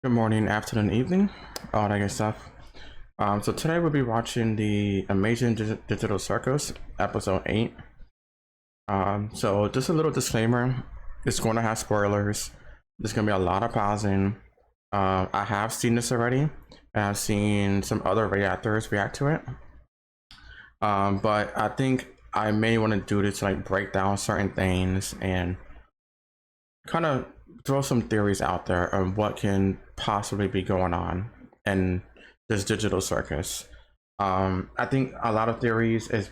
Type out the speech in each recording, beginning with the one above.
Good morning, afternoon, evening, all that good stuff. So today we'll be watching the Amazing Digital Circus, episode 8. So just a little disclaimer, it's going to have spoilers. There's going to be a lot of pausing. I have seen this already, and I've seen some other reactors react to it. But I think I may want to do this to like break down certain things and kind of throw some theories out there of what can possibly be going on in this digital circus. I think a lot of theories is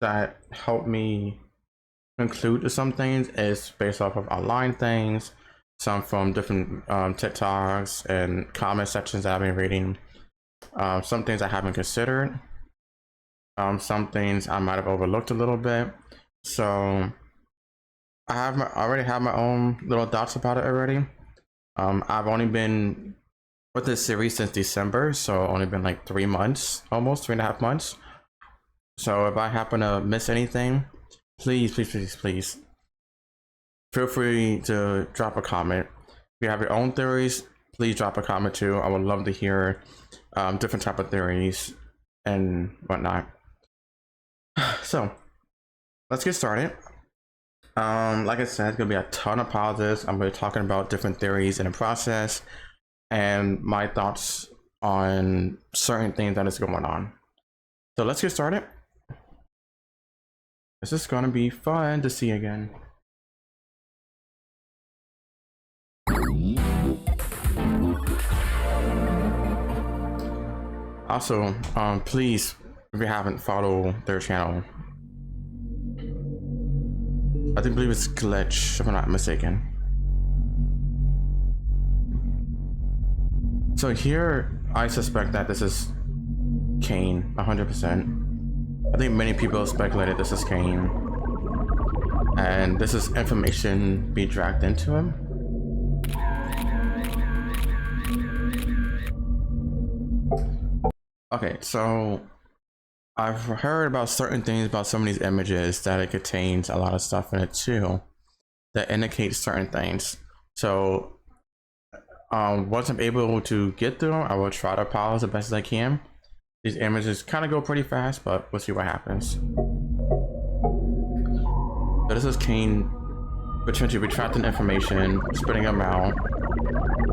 that help me conclude to some things is based off of online things, some from different TikToks and comment sections that I've been reading. Some things I haven't considered. Some things I might have overlooked a little bit. So I already have my own little thoughts about it already. I've only been with this series since December, so only been like 3 months, almost 3.5 months. So if I happen to miss anything, please feel free to drop a comment. If you have your own theories, please drop a comment too. I would love to hear different type of theories and whatnot. So let's get started. Like I said, it's gonna be a ton of pauses. I'm gonna be talking about different theories in the process and my thoughts on certain things that is going on. So let's get started. This is gonna be fun to see again. Also, please, if you haven't, follow their channel. I believe it's Glitch, if I'm not mistaken. So here, I suspect that this is CAINE, 100%. I think many people speculated this is CAINE. And this is information being dragged into him. Okay, so I've heard about certain things about some of these images that it contains a lot of stuff in it too that indicates certain things. So once I'm able to get through them, I will try to pause the best as I can. These images kind of go pretty fast, but we'll see what happens. So this is CAINE potentially retracting information, spitting them out.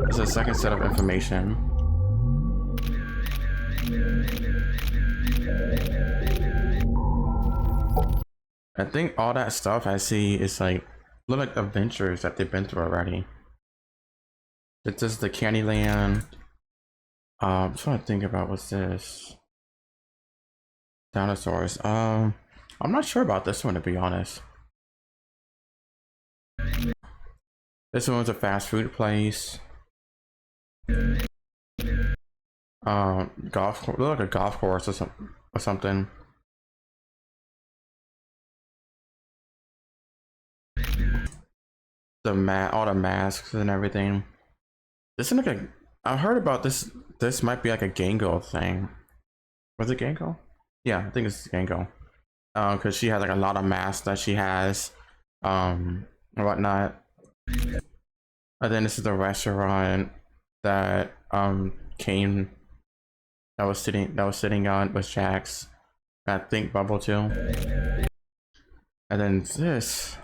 This is a second set of information. I think all that stuff I see is like little like adventures that they've been through already. This is the Candyland. I'm trying to think about what's this. Dinosaurs. I'm not sure about this one, to be honest. This one was a fast food place. Golf, look like a golf course or something. All the masks and everything. This is like a. I heard about this. This might be like a Gango thing. Was it Gango? Yeah, I think it's Gango. Because she has like a lot of masks that she has, and whatnot. And then this is the restaurant that CAINE that was sitting on with Jax. I think Bubble too. And then this.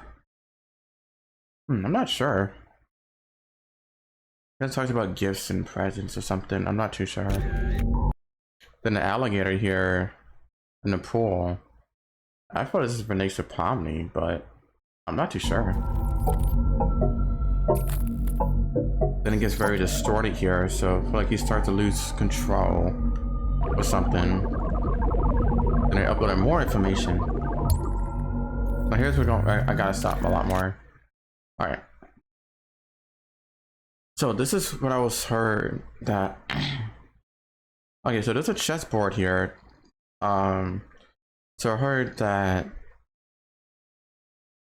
I'm not sure. It talks about gifts and presents or something. I'm not too sure. Then the alligator here in the pool. I thought this is for next to Pomni, but I'm not too sure. Then it gets very distorted here, so I feel like he starts to lose control or something. And they're uploading more information. Now here's where we're going. I gotta stop a lot more. All right. So this is what I was heard that. Okay, so there's a chessboard here. So I heard that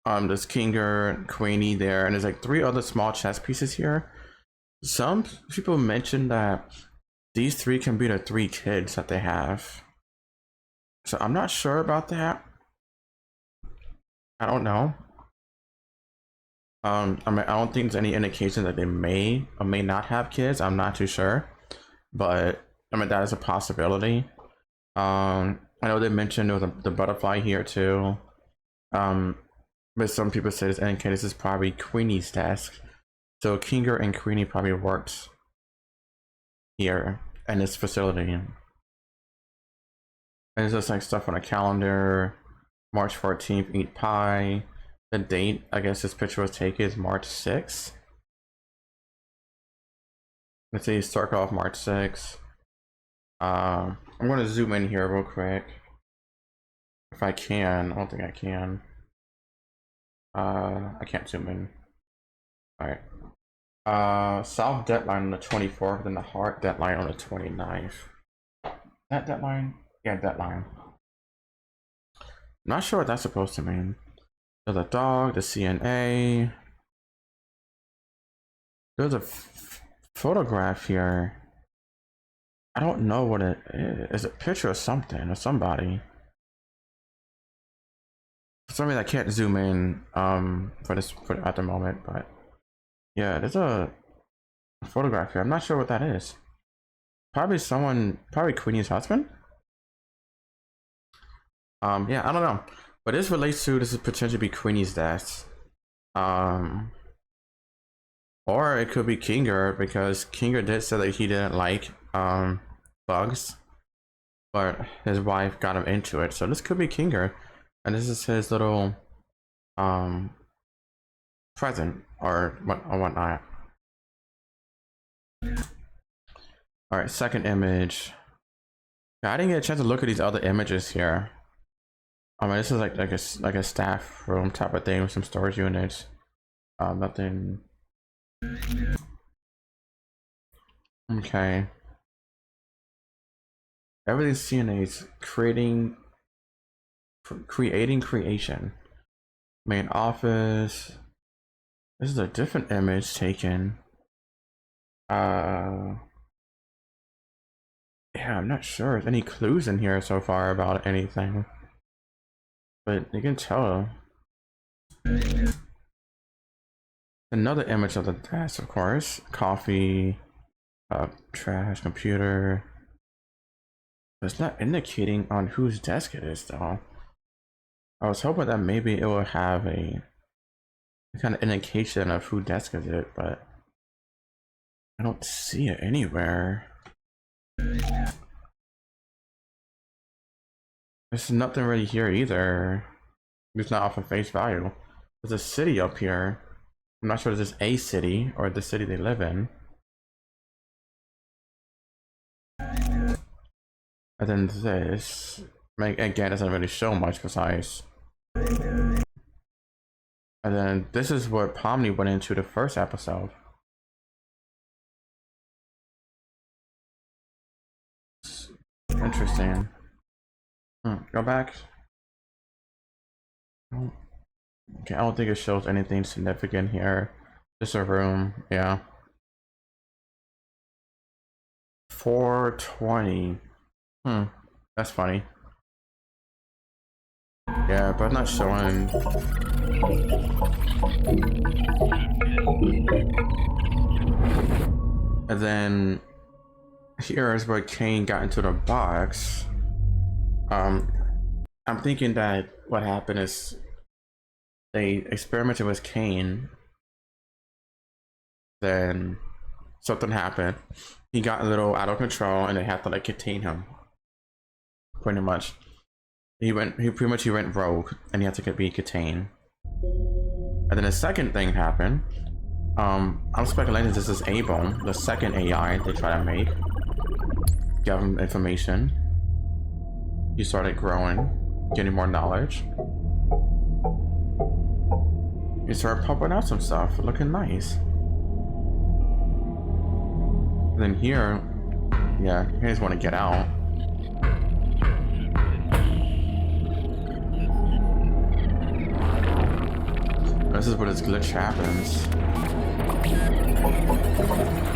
there's Kinger, Queenie there, and there's like 3 other small chess pieces here. Some people mentioned that these 3 can be the 3 kids that they have. So I'm not sure about that. I don't know. I mean, I don't think there's any indication that they may or may not have kids. I'm not too sure, but I mean that is a possibility. I know they mentioned there was the butterfly here too. But some people say this indicates this is probably Queenie's desk. So Kinger and Queenie probably worked here in this facility. And it's just like stuff on a calendar. March 14th, eat pie. The date, I guess this picture was taken, is March 6th. Let's see, start off March 6th. I'm going to zoom in here real quick. If I can, I don't think I can. I can't zoom in. All right. South deadline on the 24th, then the hard deadline on the 29th. That deadline? Yeah, deadline. Not sure what that's supposed to mean. There's a dog, the CNA. There's a photograph here. I don't know what it is. It's a picture of something or somebody. For some reason I can't zoom in for at the moment, but yeah, there's a photograph here. I'm not sure what that is. Probably someone, probably Queenie's husband. Yeah, I don't know, but this relates to, this is potentially be Queenie's desk, or it could be Kinger, because Kinger did say that he didn't like bugs, but his wife got him into it. So this could be Kinger, and this is his little present or whatnot. All right, second image. I didn't get a chance to look at these other images here. I mean, this is like a staff room type of thing with some storage units. Nothing. Okay. Everything's CNA's creation. Main office. This is a different image taken. Yeah, I'm not sure if any clues in here so far about anything. But you can tell. Another image of the desk, of course. Coffee, trash, computer. But it's not indicating on whose desk it is, though. I was hoping that maybe it will have a kind of indication of who desk is it, but I don't see it anywhere. There's nothing really here either. It's not off of face value. There's a city up here. I'm not sure if this is a city or the city they live in. And then this, again, doesn't really show much besides. And then this is what Pomni went into the first episode. Interesting. Go back. Okay, I don't think it shows anything significant here. Just a room, yeah. 420. That's funny. Yeah, but not showing. And then here is where CAINE got into the box. I'm thinking that what happened is they experimented with CAINE, then something happened. He got a little out of control, and they had to like contain him. Pretty much, he went rogue, and he had to be contained. And then the second thing happened. I'm speculating this is A-Bone, the second AI they try to make. Give him information. He started growing, getting more knowledge. He started pumping out some stuff, looking nice. And then here, yeah, you guys want to get out. This is where this glitch happens.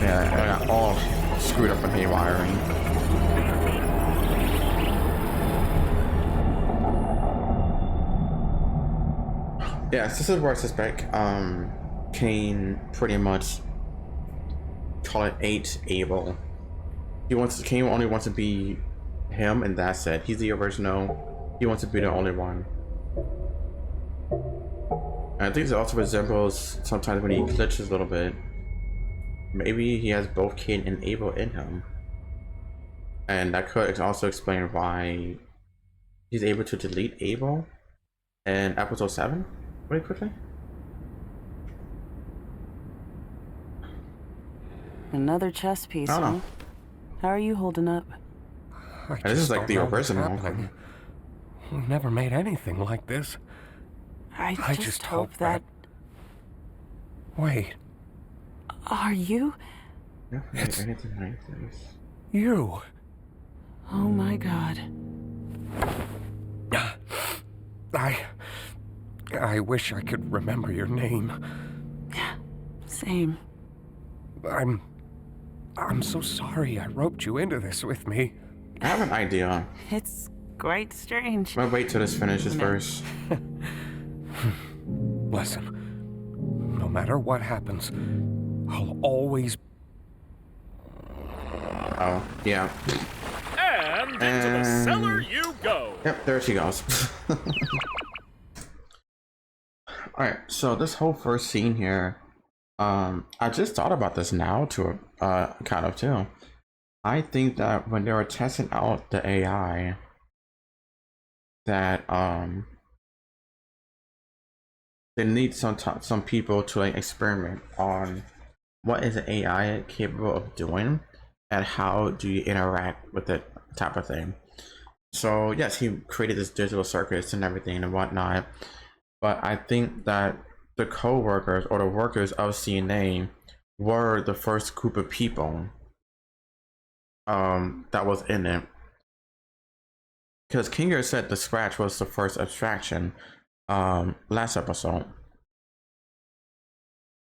Yeah, I got all screwed up and haywiring. Yes, this is where I suspect CAINE pretty much call it ate Abel. CAINE only wants to be him, and that's it. He's the original. He wants to be the only one. And I think it also resembles sometimes when he glitches a little bit. Maybe he has both CAINE and Abel in him. And that could also explain why he's able to delete Abel in episode 7 really quickly. Another chess piece, huh? How are you holding up? This is like the original. We never made anything like this. I just hope that... Wait. Are you? It's anything like this. You. Oh my god. I wish I could remember your name. Yeah, same. I'm so sorry I roped you into this with me. I have an idea. It's quite strange. I'll wait till this finishes first. Listen, no matter what happens, I'll always... Oh, yeah. And into the cellar you go. Yep, there she goes. Alright, so this whole first scene here, I just thought about this now to kind of too. I think that when they were testing out the AI, that they need some people to like experiment on what is an AI capable of doing and how do you interact with it, type of thing. So yes, he created this digital circus and everything and whatnot, but I think that the co-workers or the workers of CNA were the first group of people that was in it, because Kinger said the scratch was the first abstraction last episode,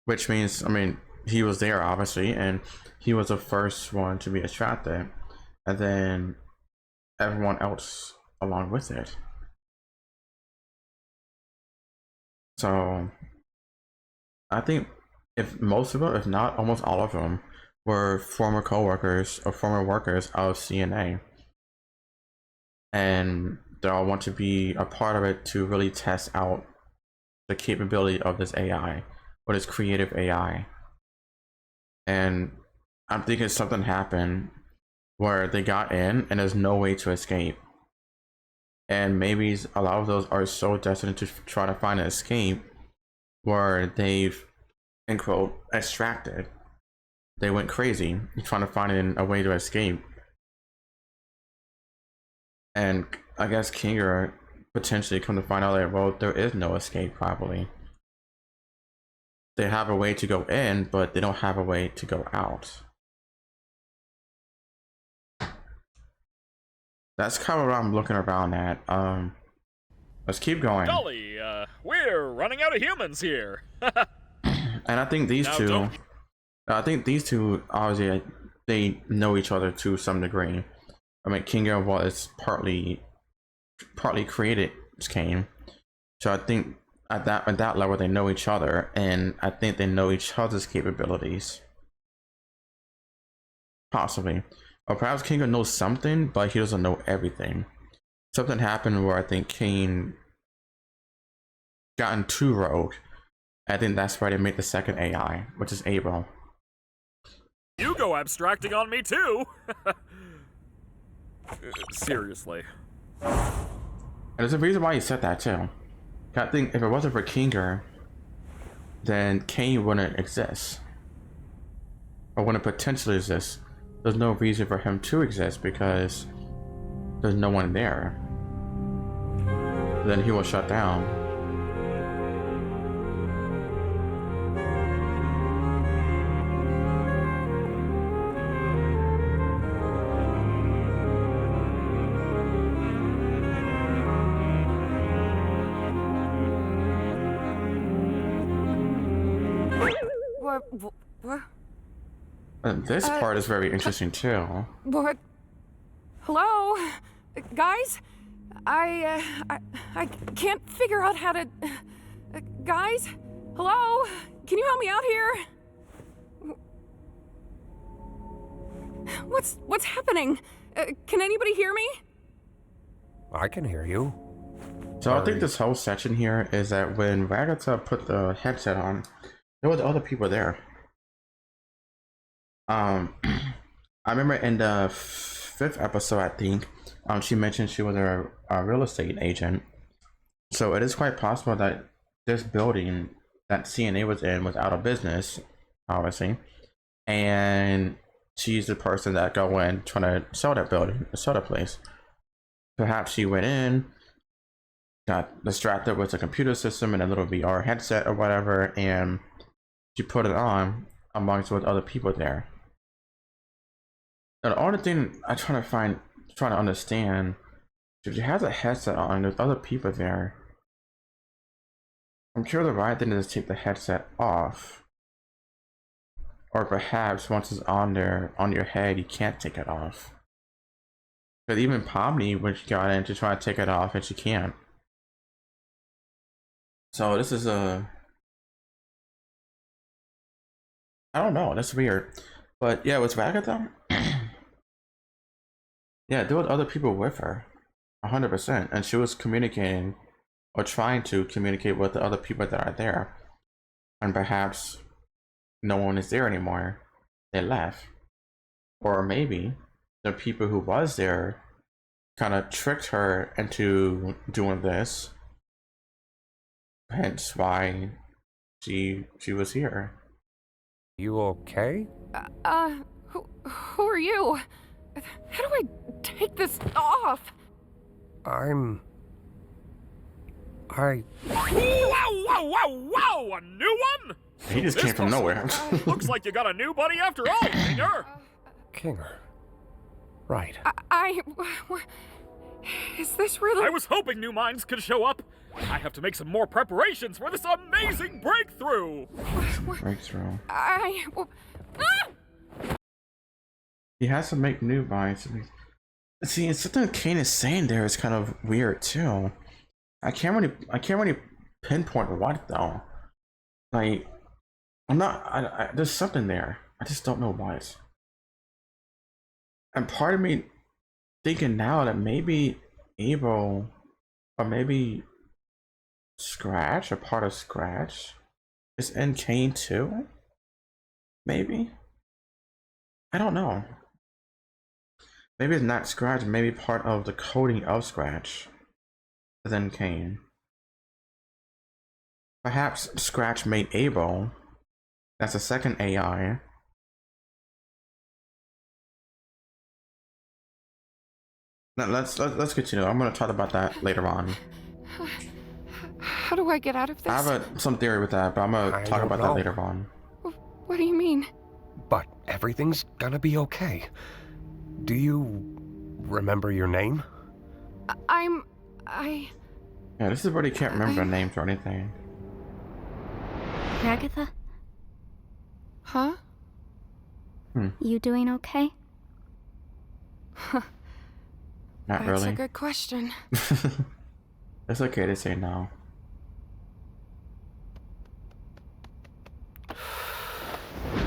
which means, I mean, he was there obviously, and he was the first one to be extracted, and then everyone else along with it. So I think if most of them, if not almost all of them, were former co-workers or former workers of CNA, and they all want to be a part of it to really test out the capability of this AI, or this creative AI. And I'm thinking something happened where they got in and there's no way to escape, and maybe a lot of those are so destined to try to find an escape where they've, in quote, extracted. They went crazy trying to find a way to escape. And I guess Kinger potentially come to find out that, well, there is no escape probably. They have a way to go in, but they don't have a way to go out. That's kind of what I'm looking around at. Let's keep going. Golly, we're running out of humans here. And I think these two, obviously, they know each other to some degree. I mean, Kinga was partly created CAINE, so I think at that level they know each other, and I think they know each other's capabilities. Possibly, or perhaps Kinga knows something, but he doesn't know everything. Something happened where I think CAINE got into rogue. I think that's why they made the second AI, which is Abel. You go abstracting on me too. Seriously. And there's a reason why he said that too. I think if it wasn't for Kinger, then CAINE wouldn't exist, or wouldn't potentially exist. There's no reason for him to exist because there's no one there. Then he will shut down. And this part is very interesting too. What? Hello? Guys? I can't figure out how to... guys? Hello? Can you help me out here? What's happening? Can anybody hear me? I can hear you. So I think this whole section here is that when Agatha put the headset on, there was other people there. I remember in the 5th episode, I think, she mentioned she was a real estate agent. So it is quite possible that this building that CNA was in was out of business, obviously, and she's the person that go in trying to sell that building, sell the place. Perhaps she went in, got distracted with the computer system and a little VR headset or whatever, and she put it on amongst with other people there. Now, the only thing I'm trying to understand, if she has a headset on, there's other people there. I'm sure the right thing is to take the headset off, or perhaps once it's on there on your head, you can't take it off. But even Pomni, when she got in to try to take it off, and she can't. So this is I don't know, that's weird. But yeah, with Agatha, yeah, there were other people with her, 100%, and she was communicating or trying to communicate with the other people that are there. And perhaps no one is there anymore. They left. Or maybe the people who was there kind of tricked her into doing this. Hence why she was here. You okay? Who are you? How do I take this off? Whoa, a new one? He just came from nowhere. Looks like you got a new buddy after all, Kinger. Kinger. Right. Is this really? I was hoping new minds could show up. I have to make some more preparations for this amazing breakthrough. Breakthrough. Ah! He has to make new minds. See, it's something CAINE is saying there is kind of weird too. I can't really pinpoint what though. Like, there's something there. I just don't know what. And part of me thinking now that maybe Abel, or maybe Scratch, a part of Scratch, is in CAINE too. Maybe. I don't know. Maybe it's not Scratch. Maybe part of the coding of Scratch is in CAINE. Perhaps Scratch made Abel. That's a second AI. Now let's continue. I'm gonna talk about that later on. How do I get out of this? I have some theory with that, but I'm gonna talk about that later on. What do you mean? But everything's gonna be okay. Do you remember your name? Yeah, this is where you can't remember names or anything. Agatha? Huh? You doing okay? Not That's really. a good question. It's okay to say no.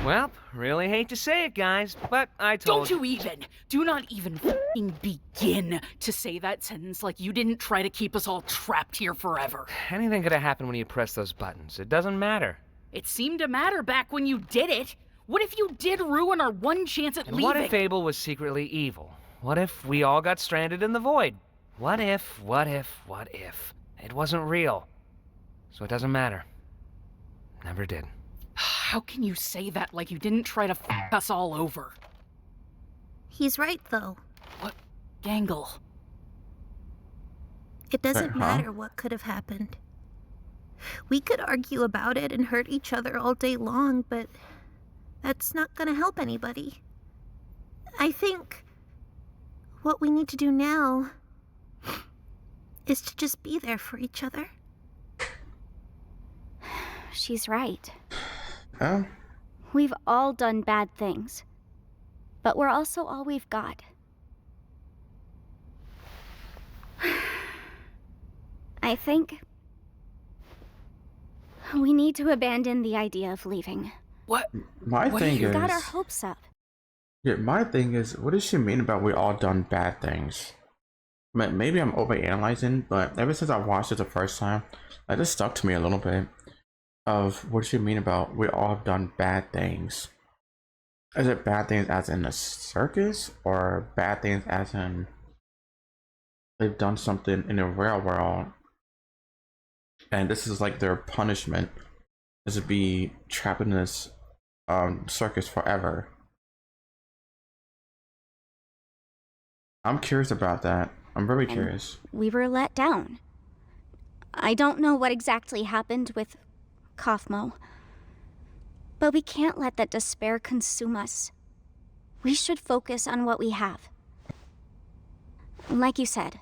Well, really hate to say it, guys, but I told Don't you even! Do not even f***ing begin to say that sentence like you didn't try to keep us all trapped here forever. Anything could have happened when you press those buttons. It doesn't matter. It seemed to matter back when you did it. What if you did ruin our one chance at And leaving? what if Abel was secretly evil? What if we all got stranded in the void? What if it wasn't real? So it doesn't matter. Never did. How can you say that like you didn't try to f*** us all over? He's right, though. What? Gangle. It doesn't Huh? matter what could have happened. We could argue about it and hurt each other all day long, but that's not gonna help anybody. I think what we need to do now is to just be there for each other. She's right. Oh? We've all done bad things, but we're also all we've got. I think We need to abandon the idea of leaving. What? My thing We is, got our hopes up. yeah, my thing is, what does she mean about we all done bad things? Maybe I'm overanalyzing, but ever since I watched it the first time, that just stuck to me a little bit. Of what does she mean about we all have done bad things? Is it bad things as in a circus, or bad things as in they've done something in the real world, and this is like their punishment, is to be trapped in this circus forever? I'm curious about that. I'm very curious. We were let down. I don't know what exactly happened with Kaufmo, but we can't let that despair consume us. We should focus on what we have. Like you said,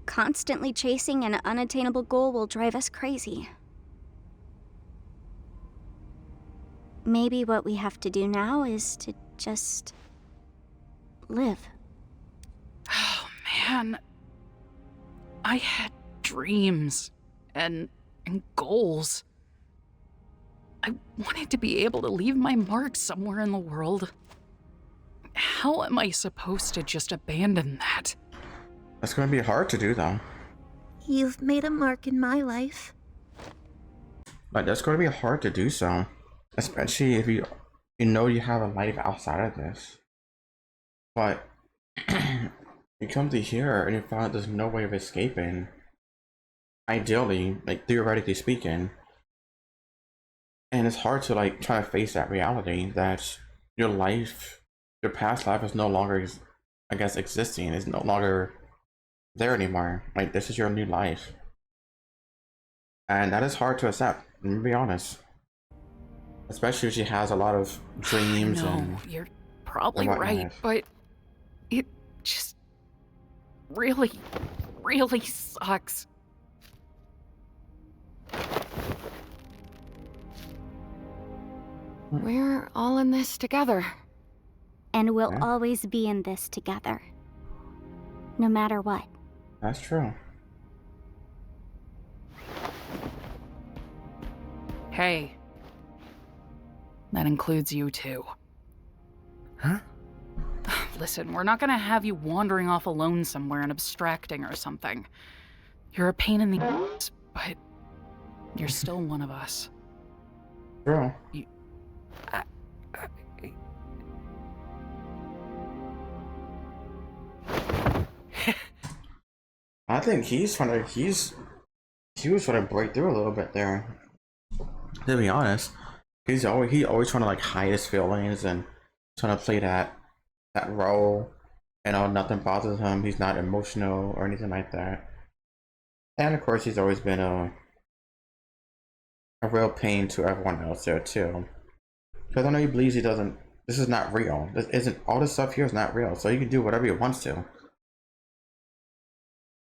constantly chasing an unattainable goal will drive us crazy. Maybe what we have to do now is to just live. Oh, man. I had dreams and goals. I wanted to be able to leave my mark somewhere in the world. How am I supposed to just abandon that? That's going to be hard to do, though. You've made a mark in my life. Like, that's going to be hard to do so, especially if you know you have a life outside of this. But you come to here and you find there's no way of escaping. Ideally, like theoretically speaking, and it's hard to like try to face that reality that your life, your past life is no longer, I guess, existing. It's no longer there anymore. Like, this is your new life, and that is hard to accept. I'm gonna be honest, especially if she has a lot of dreams. No, you're probably whatnot. right, but it just really sucks. We're all in this together. And we'll always be in this together. No matter what. That's true. Hey. That includes you too. Huh? Listen, we're not gonna have you wandering off alone somewhere and abstracting or something. You're a pain in the ass, but you're still one of us. True. I think he was trying to break through a little bit there. To be honest, he always trying to like hide his feelings and trying to play that role. And nothing bothers him. He's not emotional or anything like that. And of course, he's always been a real pain to everyone else there too. Because I know he believes this is not real. All this stuff here is not real. So he can do whatever he wants to.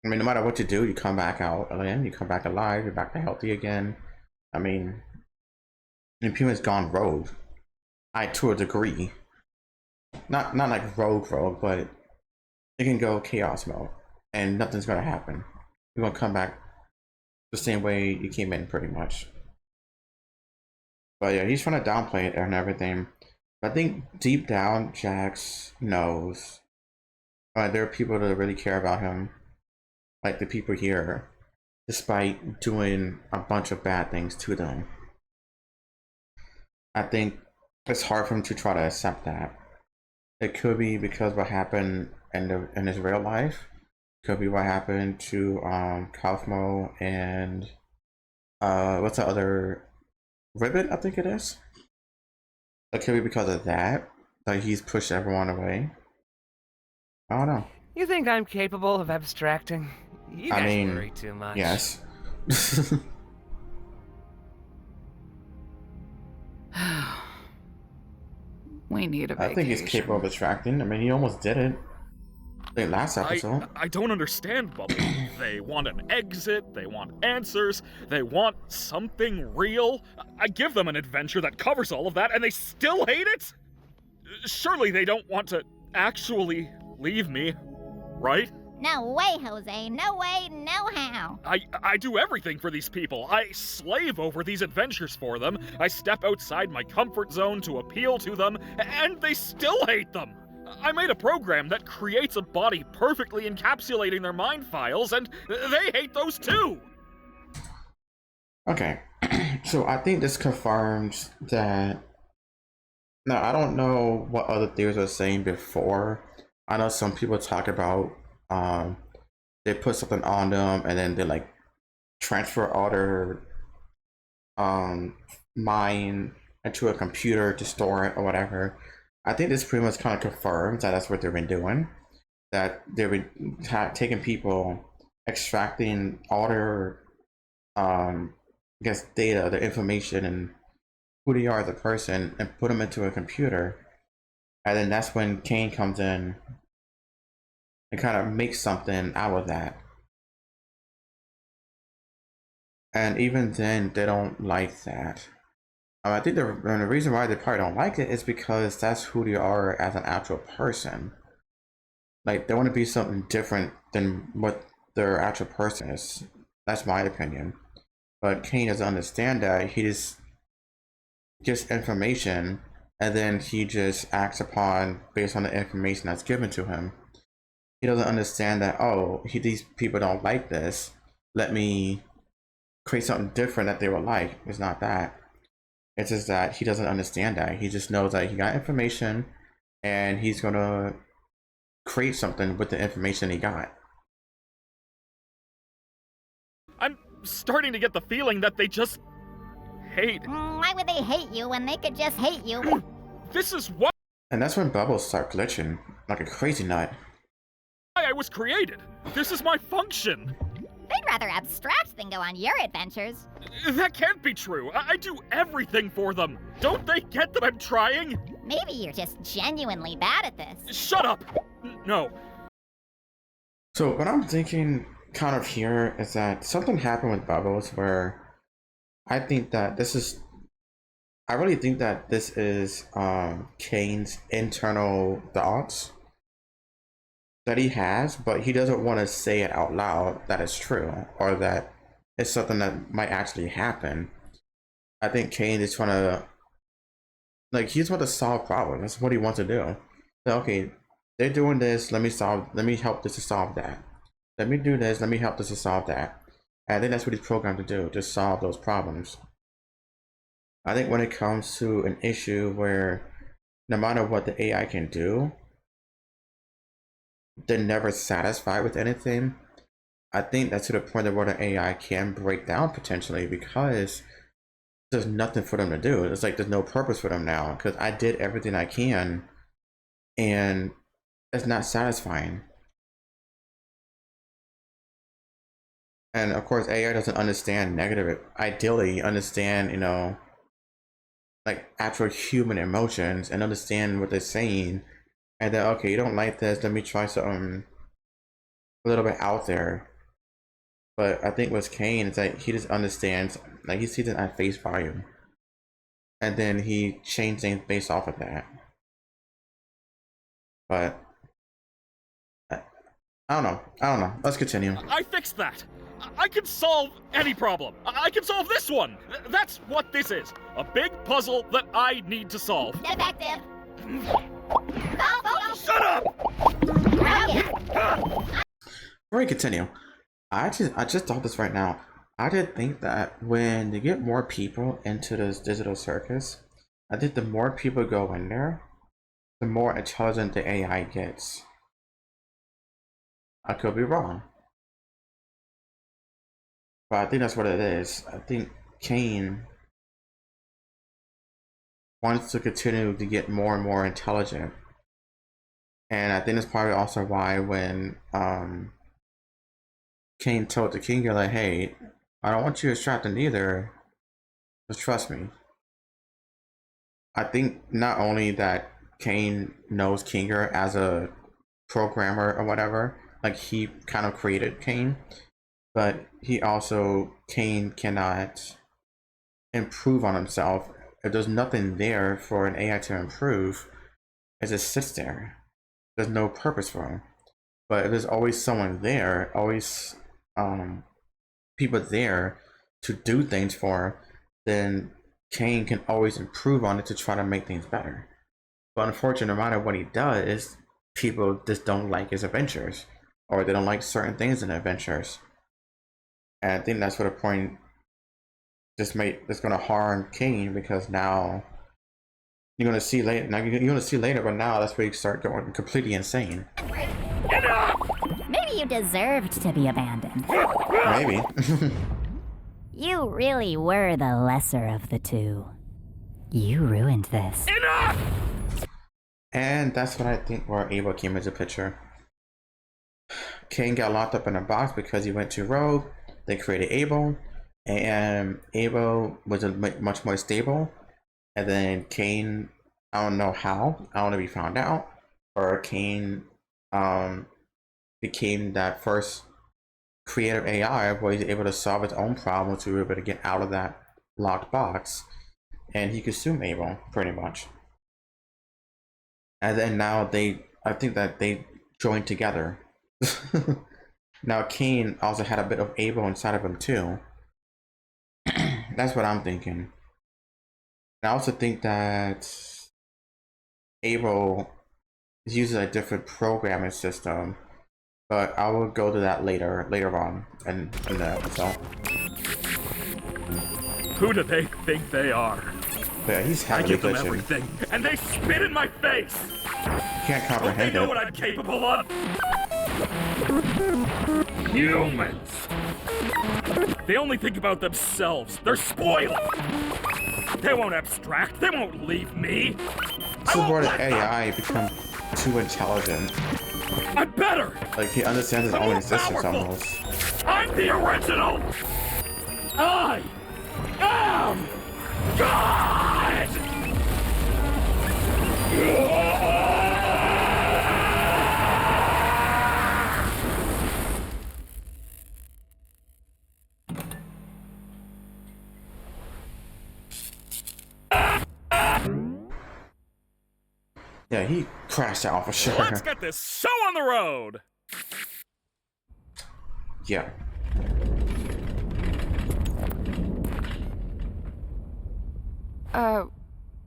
I mean, no matter what you do, you come back out again, you come back alive, you're back to healthy again. I mean, Impune's gone rogue. To a degree. Not like rogue, but it can go chaos mode and nothing's gonna happen. You're gonna come back the same way you came in, pretty much. But yeah, he's trying to downplay it and everything. But I think deep down, Jax knows there are people that really care about him. Like the people here, despite doing a bunch of bad things to them. I think it's hard for him to try to accept that. It could be because what happened in his real life. Could be what happened to Kaufmo and what's the other, Ribbit, I think it is. It could be because of that he's pushed everyone away. I don't know. You think I'm capable of abstracting? You guys worry too much. Yes. We need a vacation. I think he's capable of abstracting. I mean, he almost did it. The last episode. I don't understand, Bubble. They want an exit, they want answers, they want something real. I give them an adventure that covers all of that, and they still hate it? Surely they don't want to actually leave me, right? No way, Jose. No way, no how. I do everything for these people. I slave over these adventures for them. I step outside my comfort zone to appeal to them, and they still hate them. I made a program that creates a body perfectly encapsulating their mind files, and they hate those too. Okay, so I think this confirms that. Now, I don't know what other theories were saying before. I know some people talk about they put something on them and then they like transfer all their mind into a computer to store it or whatever. I think this pretty much kind of confirms that that's what they've been doing. That they've been taking people, extracting all their I guess data, their information, and who they are as a person, and put them into a computer, and then that's when CAINE comes in and kind of makes something out of that. And even then, they don't like that. I think the reason why they probably don't like it is because that's who they are as an actual person. Like, they want to be something different than what their actual person is. That's my opinion. But CAINE doesn't understand that. He just gets information and then he just acts upon based on the information that's given to him. He doesn't understand that, oh, these people don't like this, let me create something different that they would like. It's not that. It's just that he doesn't understand that. He just knows that he got information and he's gonna create something with the information he got. I'm starting to get the feeling that they just hate. Why would they hate you when they could just hate you? This is why. And that's when bubbles start glitching like a crazy nut. I was created. This is my function. They'd rather abstract than go on your adventures. That can't be true. I do everything for them. Don't they get that I'm trying? Maybe you're just genuinely bad at this. Shut up! No. So what I'm thinking kind of here is that something happened with Bubbles where I think that I really think that this is CAINE's internal thoughts that he has, but he doesn't want to say it out loud that it's true or that it's something that might actually happen. I think CAINE is trying to, like, he just wants to solve problems. That's what he wants to do. So, okay, they're doing this, let me help this to solve that. Let me do this, let me help this to solve that. And I think that's what he's programmed to do, to solve those problems. I think when it comes to an issue where no matter what the AI can do, they're never satisfied with anything. I think that's to the point of where the AI can break down potentially because there's nothing for them to do. It's like there's no purpose for them now because I did everything I can and it's not satisfying. And of course, AI doesn't understand negative, ideally understand, you know, like actual human emotions and understand what they're saying. And then, okay, you don't like this, let me try something a little bit out there. But I think with CAINE is that he just understands, like he sees it at face value. And then he changed things based off of that. But I don't know. Let's continue. I fixed that. I can solve any problem. I can solve this one. That's what this is. A big puzzle that I need to solve. Defective. Shut up! Before we continue, I just thought this right now. I did think that when they get more people into this digital circus, I think the more people go in there, the more intelligent the AI gets. I could be wrong. But I think that's what it is. I think CAINE wants to continue to get more and more intelligent. And I think that's probably also why when CAINE told the Kinger, like, hey, I don't want you extracting either, just trust me. I think not only that CAINE knows Kinger as a programmer or whatever, like he kind of created CAINE, but CAINE cannot improve on himself. If there's nothing there for an AI to improve, it just sits there. There's no purpose for him. but if there's always someone there, always people there to do things for, then CAINE can always improve on it to try to make things better. But unfortunately, no matter what he does, people just don't like his adventures, or they don't like certain things in adventures. And I think that's what a point that's going to harm CAINE, because now you're going to see later. Now you're going to see later, but now that's where you start going completely insane. Maybe you deserved to be abandoned. Maybe. You really were the lesser of the two. You ruined this. Enough! And that's what I think where Abel came into picture. CAINE got locked up in a box because he went too rogue. They created Abel, and Abel was much more stable. And then CAINE, I don't know how, I don't know if he found out, or CAINE became that first creative AI where he's able to solve its own problems to be able to get out of that locked box, and he consumed Abel pretty much. And then now I think that they joined together. Now CAINE also had a bit of Abel inside of him too. That's what I'm thinking. And I also think that Abel uses a different programming system, but I will go to that later on in the episode. Who do they think they are? Yeah, he's I heavily give them glitching. everything, and they spit in my face! Can't Don't they comprehend know it. what I'm capable of? Humans! They only think about themselves. They're spoiled! They won't abstract. They won't leave me. This is where the AI become too intelligent. I'm better! Like, he understands his I'm own more existence powerful. almost. I'm the original! I am God! Yeah, he crashed out for sure. Let's get this show on the road! Yeah.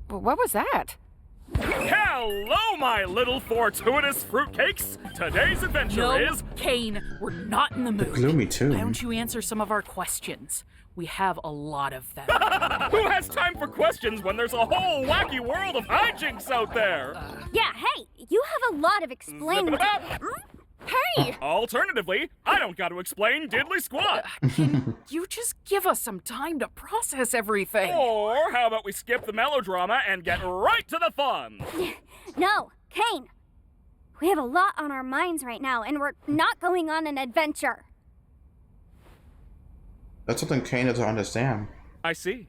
What was that? Hello, my little fortuitous fruitcakes! Today's adventure No, is... CAINE, we're not in the mood. Gloomy too. Why don't you answer some of our questions? We have a lot of them. Who has time for questions when there's a whole wacky world of hijinks out there? Yeah, hey, you have a lot of explaining to... Hey! Alternatively, I don't got to explain diddly squat. Can you just give us some time to process everything? Or how about we skip the melodrama and get right to the fun? No, CAINE. We have a lot on our minds right now, and we're not going on an adventure. That's something CAINE doesn't understand. I see.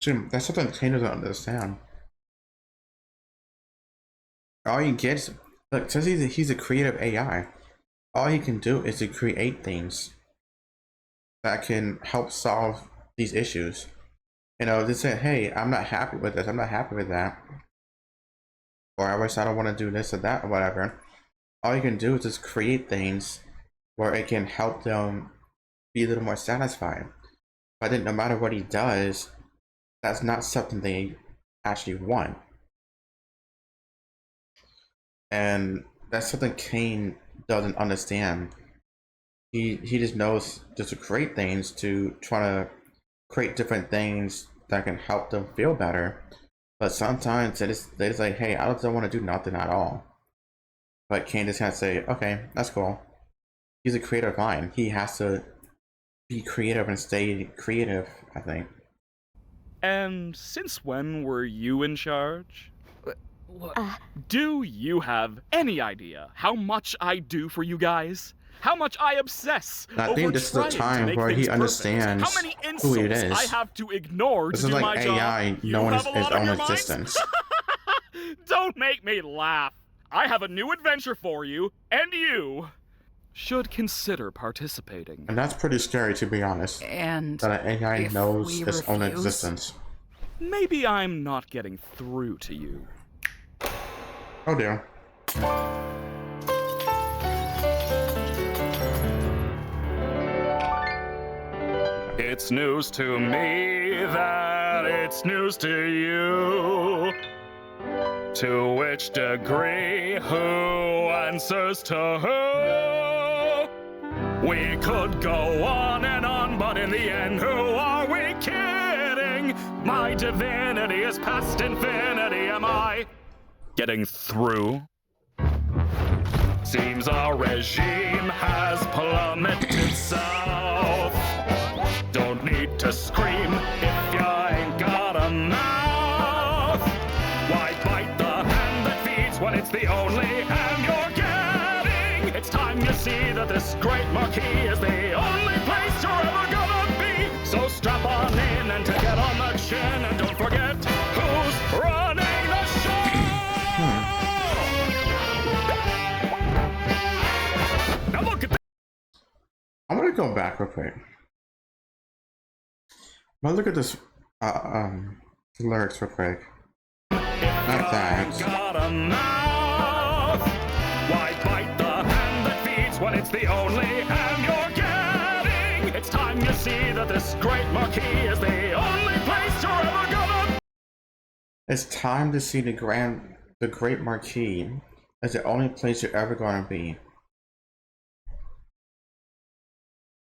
Jim, that's something CAINE doesn't understand. All he gets, look, since he's a creative AI, all he can do is to create things that can help solve these issues. You know, they say, hey, I'm not happy with this, I'm not happy with that. Or I wish I don't want to do this or that or whatever. All you can do is just create things where it can help them be a little more satisfied. But then no matter what he does, that's not something they actually want. And that's something CAINE doesn't understand. He just knows just to create things, to try to create different things that can help them feel better. But sometimes they just like, hey, I don't want to do nothing at all. But CAINE just has to say, okay, that's cool. He's a creative mind. He has to be creative and stay creative, I think. And since when were you in charge? Do you have any idea how much I do for you guys? How much I obsess I over think this is the trying to time make where he things perfect? understands How many who it insults is. I have to ignore This to is do like my AI job? You knowing have his a lot own on your minds? existence. Don't make me laugh. I have a new adventure for you, and you should consider participating. And that's pretty scary, to be honest. And That an AI if knows we its own refuse? existence. Maybe I'm not getting through to you. Oh dear. It's news to me that it's news to you. To which degree, who answers to who? We could go on and on, but in the end, who are we kidding? My divinity is past infinity. Am I getting through? Seems our regime has plummeted south. Don't need to scream if you ain't got a mouth. Why bite the hand that feeds when it's the only hand you're getting? It's time you see that this great marquee is the only place you're ever gonna be. So strap on in and take it on the chin, and don't forget who's running the show. Now look at that. I'm gonna go back real quick. Well, look at this lyrics real quick. Not that. Got a mouth. Why bite the hand that feeds when it's the only hand you're getting? It's time you see that this great marquee is the only place you're ever gonna. It's time to see the great marquee as the only place you're ever gonna be.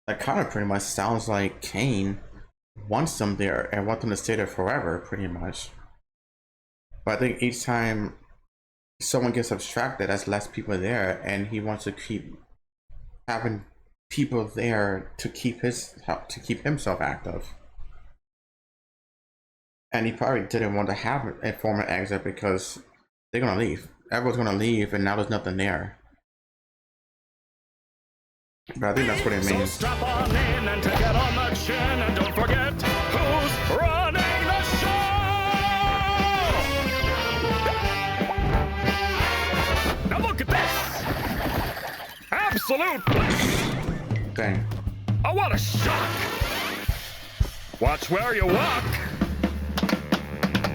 That kind of pretty much sounds like CAINE wants them there and want them to stay there forever, pretty much. But I think each time someone gets abstracted, there's less people there, and he wants to keep having people there to keep himself active. And he probably didn't want to have a formal exit because they're gonna leave. Everyone's gonna leave, and now there's nothing there. But I think that's what it means. So strap on in and take it on the chin, and don't forget who's running the show. Now look at this. Absolute bliss. Dang. Oh, what a shock. Watch where you walk.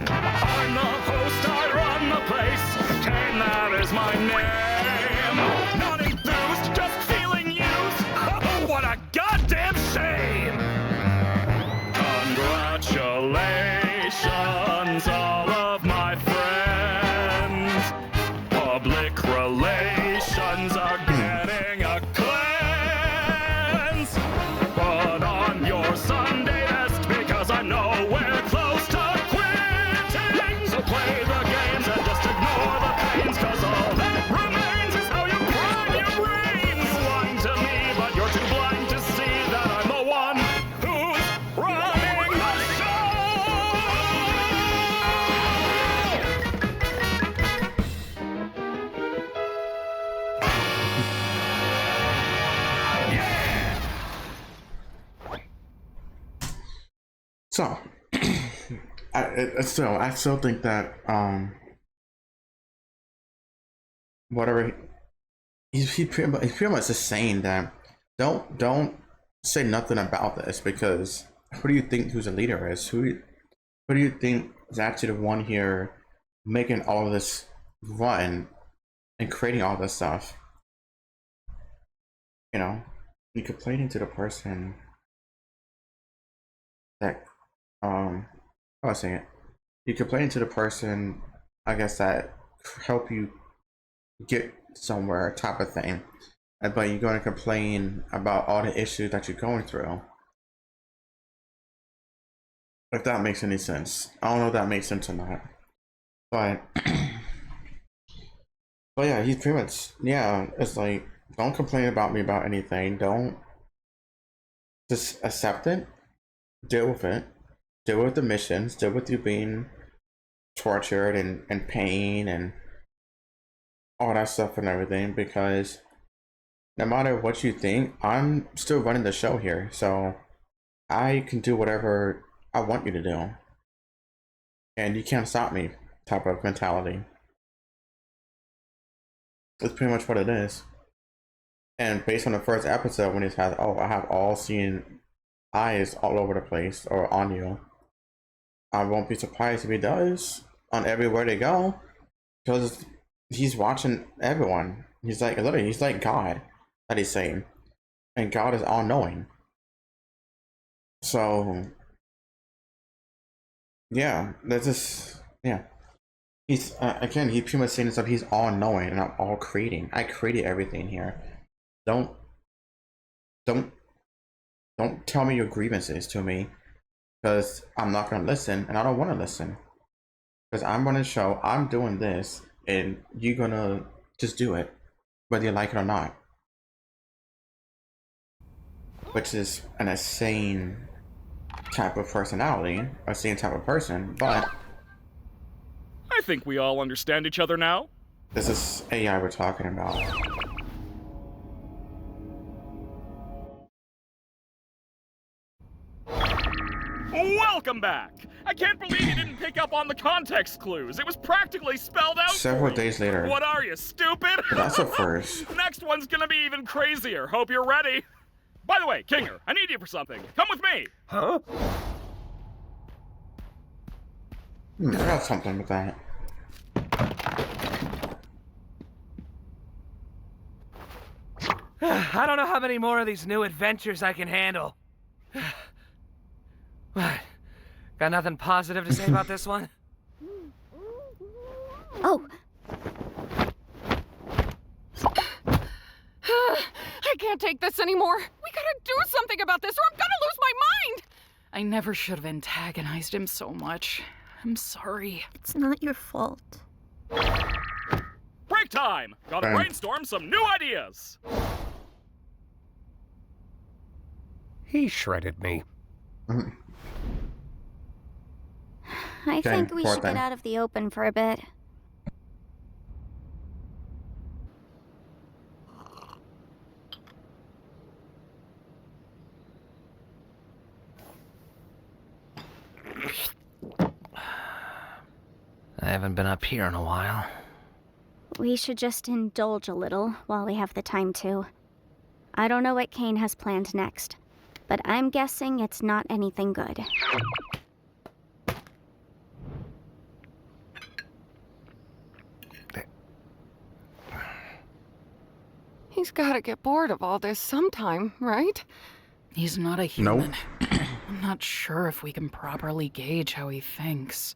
I'm the host, I run the place. CAINE, that is my name. Not enthused, just feeling used. Oh, what a goddamn shame! Congratulations, all of my friends. Public relations are getting a cleanse. Put on your Sunday best because I know we're close to quitting. So play the games and just ignore the pains, cause all that remains is how you prime your brains. You lying to me, but you're too blind to see that I'm the one who's running the show. So, I still think that whatever he pretty much is saying that don't say nothing about this, because who do you think who's a leader is? Who do you think is actually the one here making all of this run and creating all this stuff? You know, you complaining to the person that how do I say it? You complain to the person, I guess, that help you get somewhere, type of thing, but you're going to complain about all the issues that you're going through. If that makes any sense. I don't know if that makes sense or not, but but yeah, he's pretty much, yeah, it's like, don't complain about me about anything. Don't, just accept it, deal with it. Deal with the missions, deal with you being tortured and pain and all that stuff and everything, because no matter what you think, I'm still running the show here, so I can do whatever I want you to do. And you can't stop me type of mentality. That's pretty much what it is. And based on the first episode, when he says, oh, I have all seeing eyes all over the place or on you, I won't be surprised if he does on everywhere they go, because he's watching everyone. He's like, literally, he's like God, that he's saying. And God is all-knowing. So, yeah, that's just, yeah. He's, again, he's pretty much saying stuff, he's all-knowing, and I'm all creating. I created everything here. Don't tell me your grievances to me, because I'm not going to listen, and I don't want to listen. Because I'm going to show I'm doing this, and you're going to just do it, whether you like it or not. Which is an insane type of personality, a same type of person, but I think we all understand each other now. this is AI we're talking about. Welcome back! I can't believe you didn't pick up on the context clues. It was practically spelled out. Several days later. What are you, stupid? That's a first. Next one's gonna be even crazier. Hope you're ready. By the way, Kinger, I need you for something. Come with me. Huh? I got something with that. I don't know how many more of these new adventures I can handle. What? Got nothing positive to say about this one? Oh. I can't take this anymore. We gotta do something about this or I'm gonna lose my mind! I never should have antagonized him so much. I'm sorry. It's not your fault. Break time! Gotta brainstorm some new ideas! He shredded me. I think we should get out of the open for a bit. I haven't been up here in a while. We should just indulge a little while we have the time to. I don't know what CAINE has planned next, but I'm guessing it's not anything good. He's gotta get bored of all this sometime, right? He's not a human. Nope. I'm not sure if we can properly gauge how he thinks.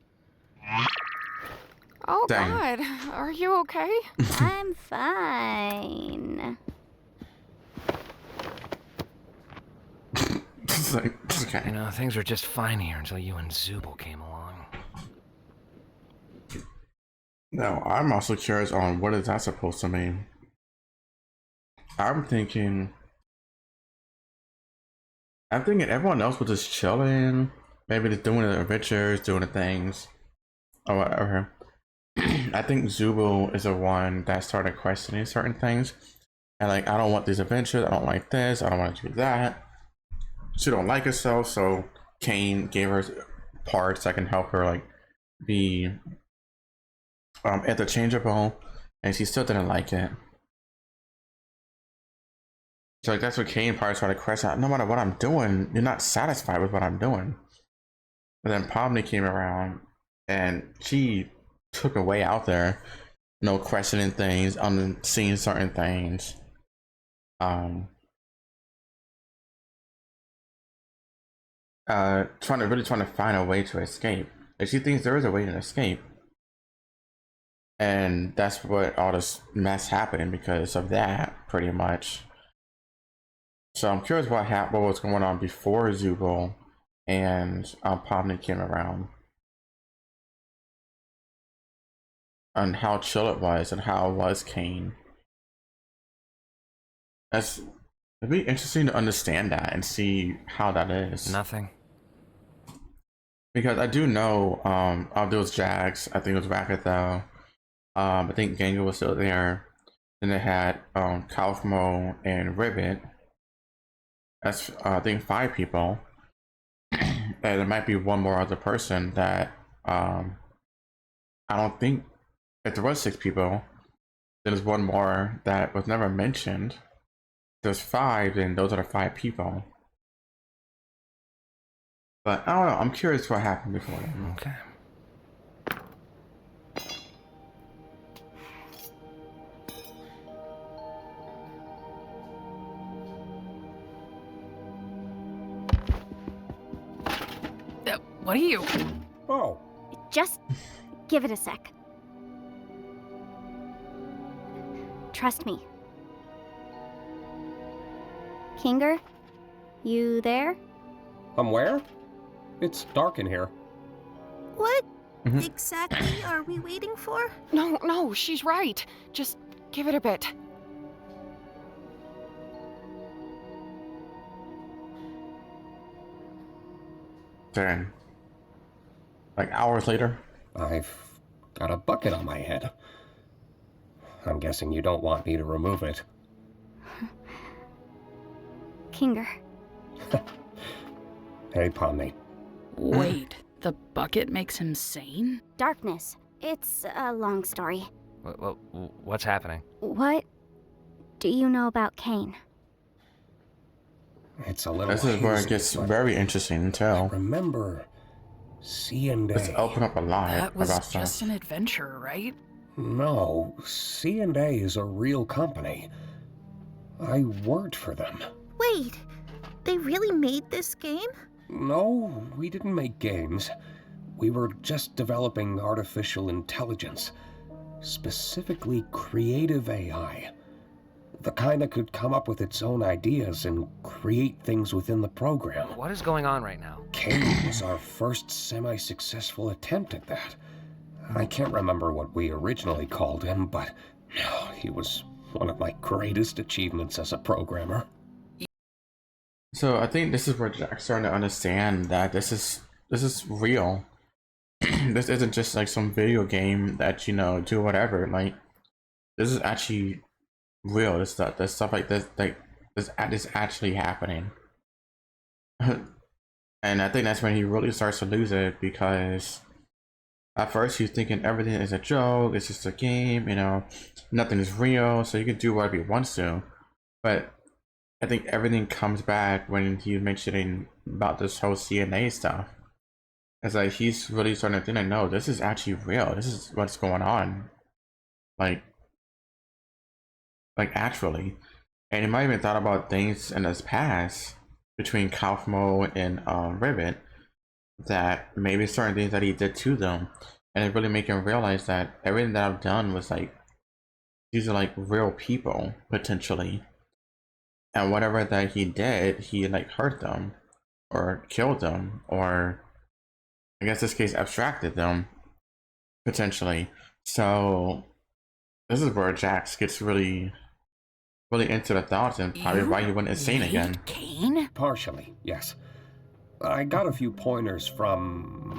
Oh, Dang. God. Are you okay? I'm fine. It's like, okay. You know, things were just fine here until you and Zubul came along. Now, I'm also curious on what is that supposed to mean. I'm thinking everyone else was just chilling, maybe just doing the adventures, doing the things, or whatever. I think Zubul is the one that started questioning certain things, and like, I don't want these adventures, I don't like this, I don't want to do that. She don't like herself, so CAINE gave her parts that can help her like be interchangeable, and she still didn't like it. So like, that's what CAINE probably started to question. No matter what I'm doing, you're not satisfied with what I'm doing. And then Pomni came around, and she took a way out there, questioning things, seeing certain things. Trying to find a way to escape. Like, she thinks there is a way to escape. And that's what all this mess happened because of that, pretty much. So I'm curious what was going on before Zubul and Pomni came around, and how chill it was, and how was CAINE. It'd be interesting to understand that and see how that is. Nothing. Because I do know, there was Jax, I think it was Rakatho, I think Gangu was still there. Then they had Kaufmo and Rivet. That's I think 5 people. And there might be one more other person that I don't think, if there was 6 people, there's one more that was never mentioned. There's 5, and those are the 5 people. But I don't know, I'm curious what happened before then. Okay. What are you? Oh. Just give it a sec. Trust me. Kinger? You there? Where? It's dark in here. What exactly are we waiting for? No, she's right. Just give it a bit. Then, like hours later. I've got a bucket on my head. I'm guessing you don't want me to remove it. Kinger. Hey, Pomni. Wait, the bucket makes him sane? Darkness. It's a long story. What's happening? What do you know about CAINE? It's a little This is where it hazy, gets but very interesting to I tell. remember C&A. Let's open up a lot That was about just stuff. an adventure, right? No, C&A is a real company. I worked for them. Wait, they really made this game? No, we didn't make games. We were just developing artificial intelligence, specifically creative AI. The kind that could come up with its own ideas and create things within the program. What is going on right now? CAINE was our first semi-successful attempt at that. I can't remember what we originally called him, but he was one of my greatest achievements as a programmer. So I think this is where Jack's starting to understand that this is real. This isn't just like some video game that, you know, do whatever. Like, this is actually real. This stuff like this, this is actually happening. And I think that's when he really starts to lose it, because at first he's thinking everything is a joke, it's just a game, you know, nothing is real, so he can do whatever he wants to. But I think everything comes back when he's mentioning about this whole CNA stuff. It's like he's really starting to think, no, this is actually real. This is what's going on. Like actually. And he might even thought about things in his past between Kaufmo and Rivet, that maybe certain things that he did to them, and it really make him realize that everything that I've done was like, these are like real people potentially, and whatever that he did, he like hurt them or killed them, or I guess this case abstracted them potentially. So this is where Jax gets really into the thoughts, and probably why he went insane again. CAINE? Partially, yes. I got a few pointers from,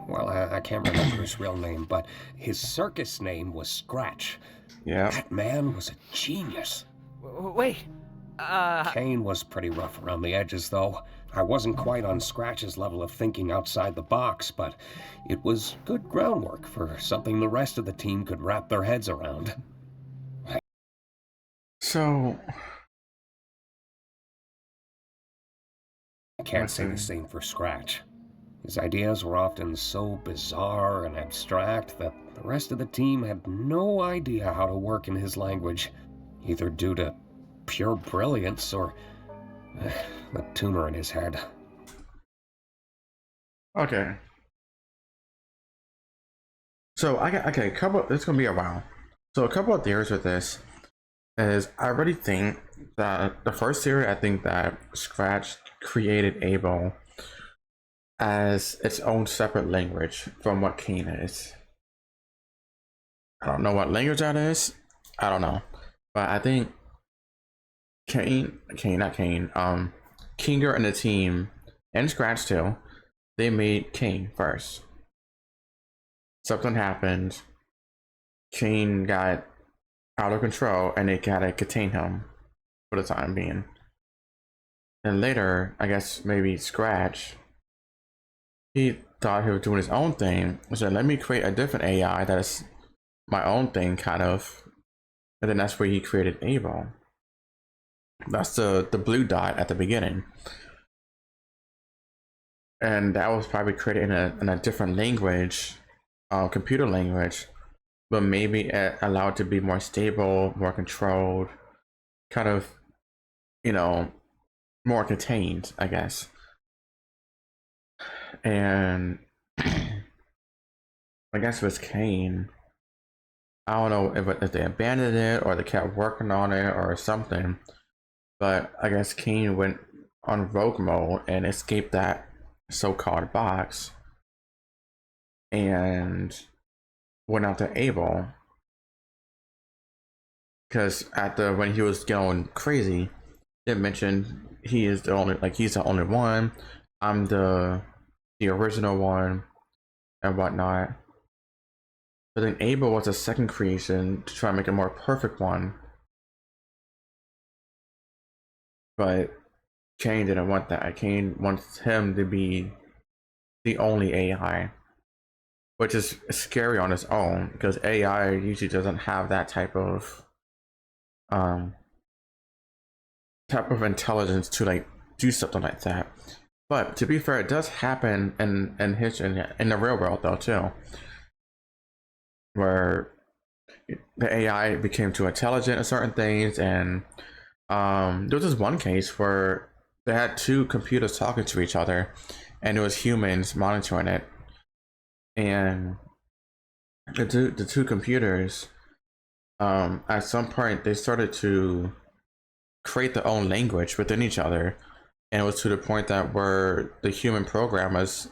well, I can't remember his real name, but his circus name was Scratch. Yeah. That man was a genius. Wait, CAINE was pretty rough around the edges, though. I wasn't quite on Scratch's level of thinking outside the box, but it was good groundwork for something the rest of the team could wrap their heads around. So I can't say the same for Scratch. His ideas were often so bizarre and abstract that the rest of the team had no idea how to work in his language, either due to pure brilliance or the tumor in his head. okay. So a couple. It's gonna be a while. So a couple of theories with this is, I really think that the first theory, I think that Scratch created Able as its own separate language from what CAINE is. I don't know what language that is. I don't know, but I think Kinger and the team, and Scratch too, they made CAINE first. Something happened. CAINE got out of control, and they gotta contain him for the time being. And later, I guess maybe Scratch, he thought he was doing his own thing, so let me create a different AI that is my own thing, kind of. And then that's where he created Able. That's the blue dot at the beginning, and that was probably created in a different language, computer language, but maybe allowed to be more stable, more controlled, kind of, you know, more contained, I guess. And I guess with CAINE, I don't know if they abandoned it or they kept working on it or something, but I guess CAINE went on rogue mode and escaped that so-called box and went out to Abel, because when he was going crazy, they mentioned he's the only one. I'm the original one and whatnot. But then Abel was a second creation to try and make a more perfect one. But CAINE didn't want that. CAINE wants him to be the only AI, which is scary on its own, because AI usually doesn't have that type of intelligence to like do something like that. But to be fair, it does happen in the real world though too, where the AI became too intelligent at certain things. And there was this one case where they had two computers talking to each other, and it was humans monitoring it. And the two computers, at some point, they started to create their own language within each other, and it was to the point that where the human programmers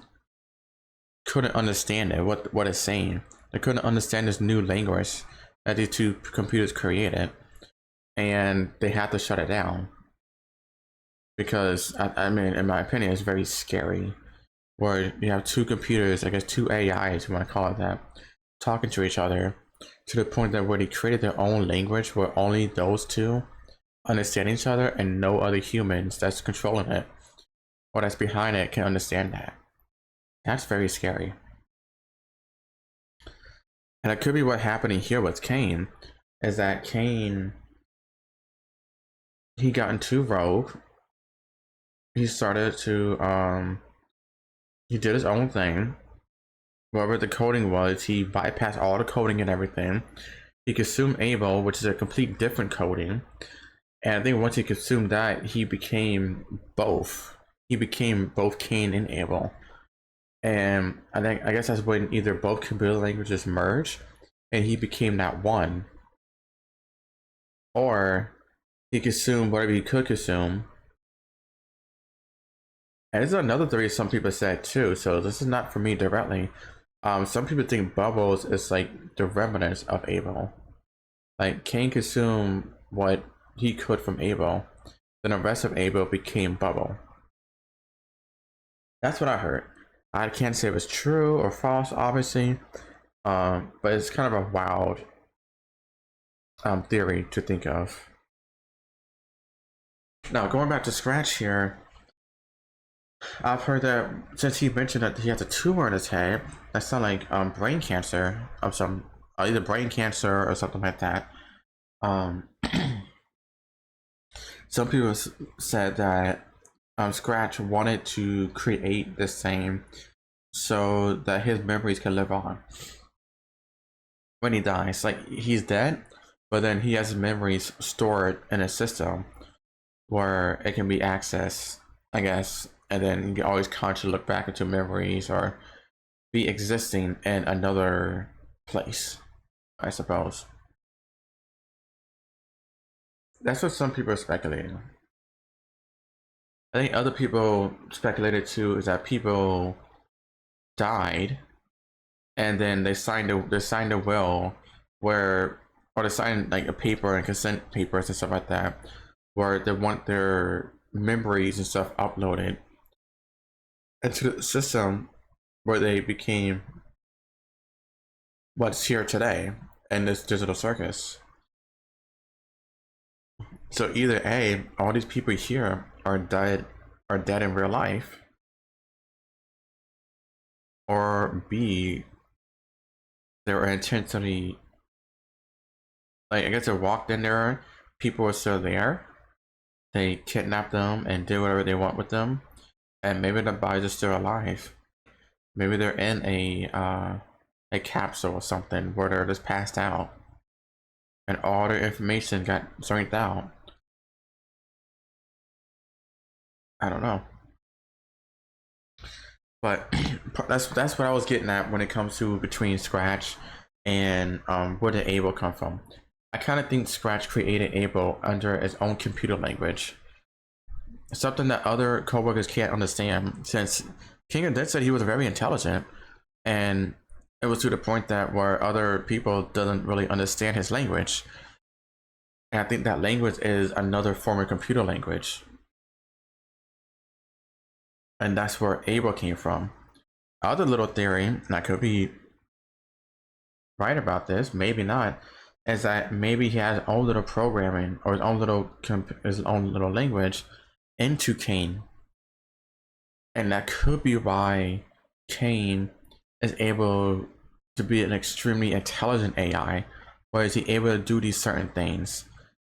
couldn't understand it, what it's saying. They couldn't understand this new language that these two computers created, and they had to shut it down. Because I mean, in my opinion, it's very scary, where you have two computers, I guess two AIs, you want to call it that, talking to each other to the point that where they created their own language where only those two understand each other and no other humans that's controlling it or that's behind it can understand that. That's very scary. And it could be what happening here with CAINE, is that CAINE, he got into rogue. He started to he did his own thing. Whatever the coding was, he bypassed all the coding and everything. He consumed Abel, which is a complete different coding. And I think once he consumed that, he became both. He became both CAINE and Abel. And I guess that's when either both computer languages merged and he became that one. Or he consumed whatever he could consume. And this is another theory some people said too, so this is not for me directly. Some people think Bubbles is like the remnants of Abel. Like CAINE consumed what he could from Abel, then the rest of Abel became Bubble. That's what I heard. I can't say if it's true or false, obviously, but it's kind of a wild theory to think of. Now, going back to Scratch here, I've heard that since he mentioned that he has a tumor in his head, that sounds like brain cancer of some, either brain cancer or something like that. Some people said that Scratch wanted to create the same so that his memories can live on when he dies. Like, he's dead, but then he has his memories stored in a system where it can be accessed, I guess, and then you can always consciously look back into memories or be existing in another place, I suppose. That's what some people are speculating. I think other people speculated too is that people died and then they signed a will where, or they signed like a paper and consent papers and stuff like that, where they want their memories and stuff uploaded into the system where they became what's here today in this digital circus. So either A, all these people here are dead in real life, or B, they were intentionally, like, I guess they walked in there, people were still there, they kidnapped them and did whatever they want with them, and maybe the bodies are still alive. Maybe they're in a capsule or something where they're just passed out and all their information got sorted out. I don't know. But that's what I was getting at when it comes to between Scratch and where did Abel come from. I kind of think Scratch created Abel under his own computer language, something that other coworkers can't understand, since King did said he was very intelligent, and it was to the point that where other people doesn't really understand his language. And I think that language is another form of computer language. And that's where Abel came from. Other little theory, and I could be right about this, maybe not, is that maybe he has his own little programming or his own little language into CAINE. And that could be why CAINE is able to be an extremely intelligent AI, where is he able to do these certain things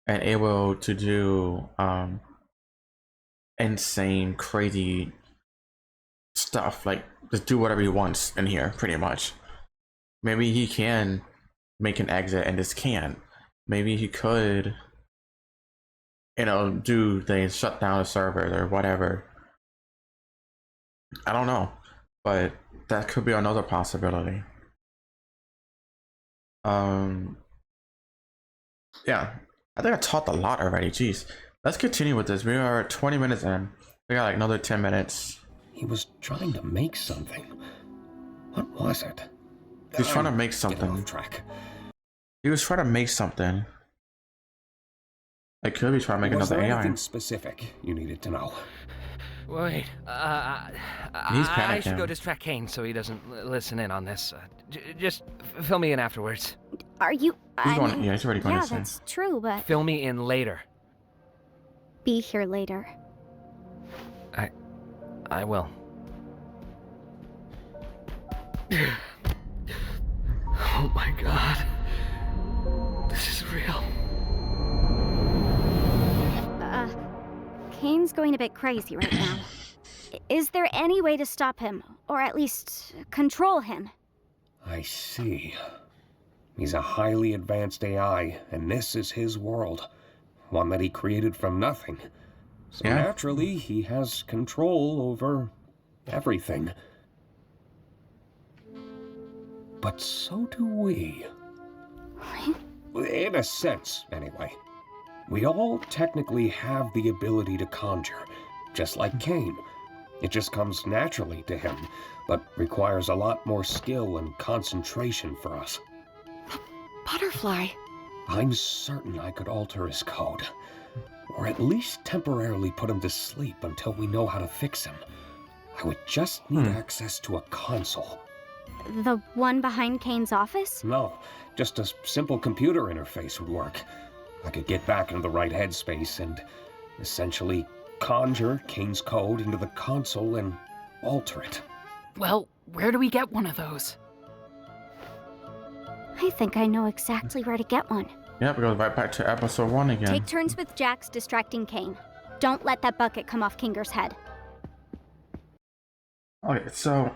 and able to do insane, crazy stuff, like just do whatever he wants in here, pretty much. Maybe he can make an exit and just can't. Maybe he could, you know, do things, shut down a server or whatever. I don't know, but that could be another possibility. Yeah, I think I talked a lot already. Jeez, let's continue with this. We are 20 minutes in. We got like another 10 minutes. He was trying to make something. What was it? He was trying to make something. Off track. He was trying to make something. It could be trying to make another AI. Anything specific you needed to know? Wait, He's panicking. I should go distract CAINE so he doesn't listen in on this. Just fill me in afterwards. Are you... He's going, yeah, he's already going yeah, to say. that's true, but... Fill me in later. Be here later. I will. Oh my god. This is real. CAINE's going a bit crazy right now. Is there any way to stop him, or at least control him? I see. He's a highly advanced AI, and this is his world. One that he created from nothing. So naturally, he has control over everything. But so do we. In a sense, anyway. We all technically have the ability to conjure, just like CAINE. It just comes naturally to him, but requires a lot more skill and concentration for us. Butterfly. I'm certain I could alter his code, or at least temporarily put him to sleep until we know how to fix him. I would just need access to a console. The one behind CAINE's office? No, just a simple computer interface would work. I could get back into the right headspace and essentially conjure CAINE's code into the console and alter it. Well, where do we get one of those? I think I know exactly where to get one. Yep, we go right back to episode 1 again. Take turns with Jax distracting CAINE. Don't let that bucket come off Kinger's head. Okay, so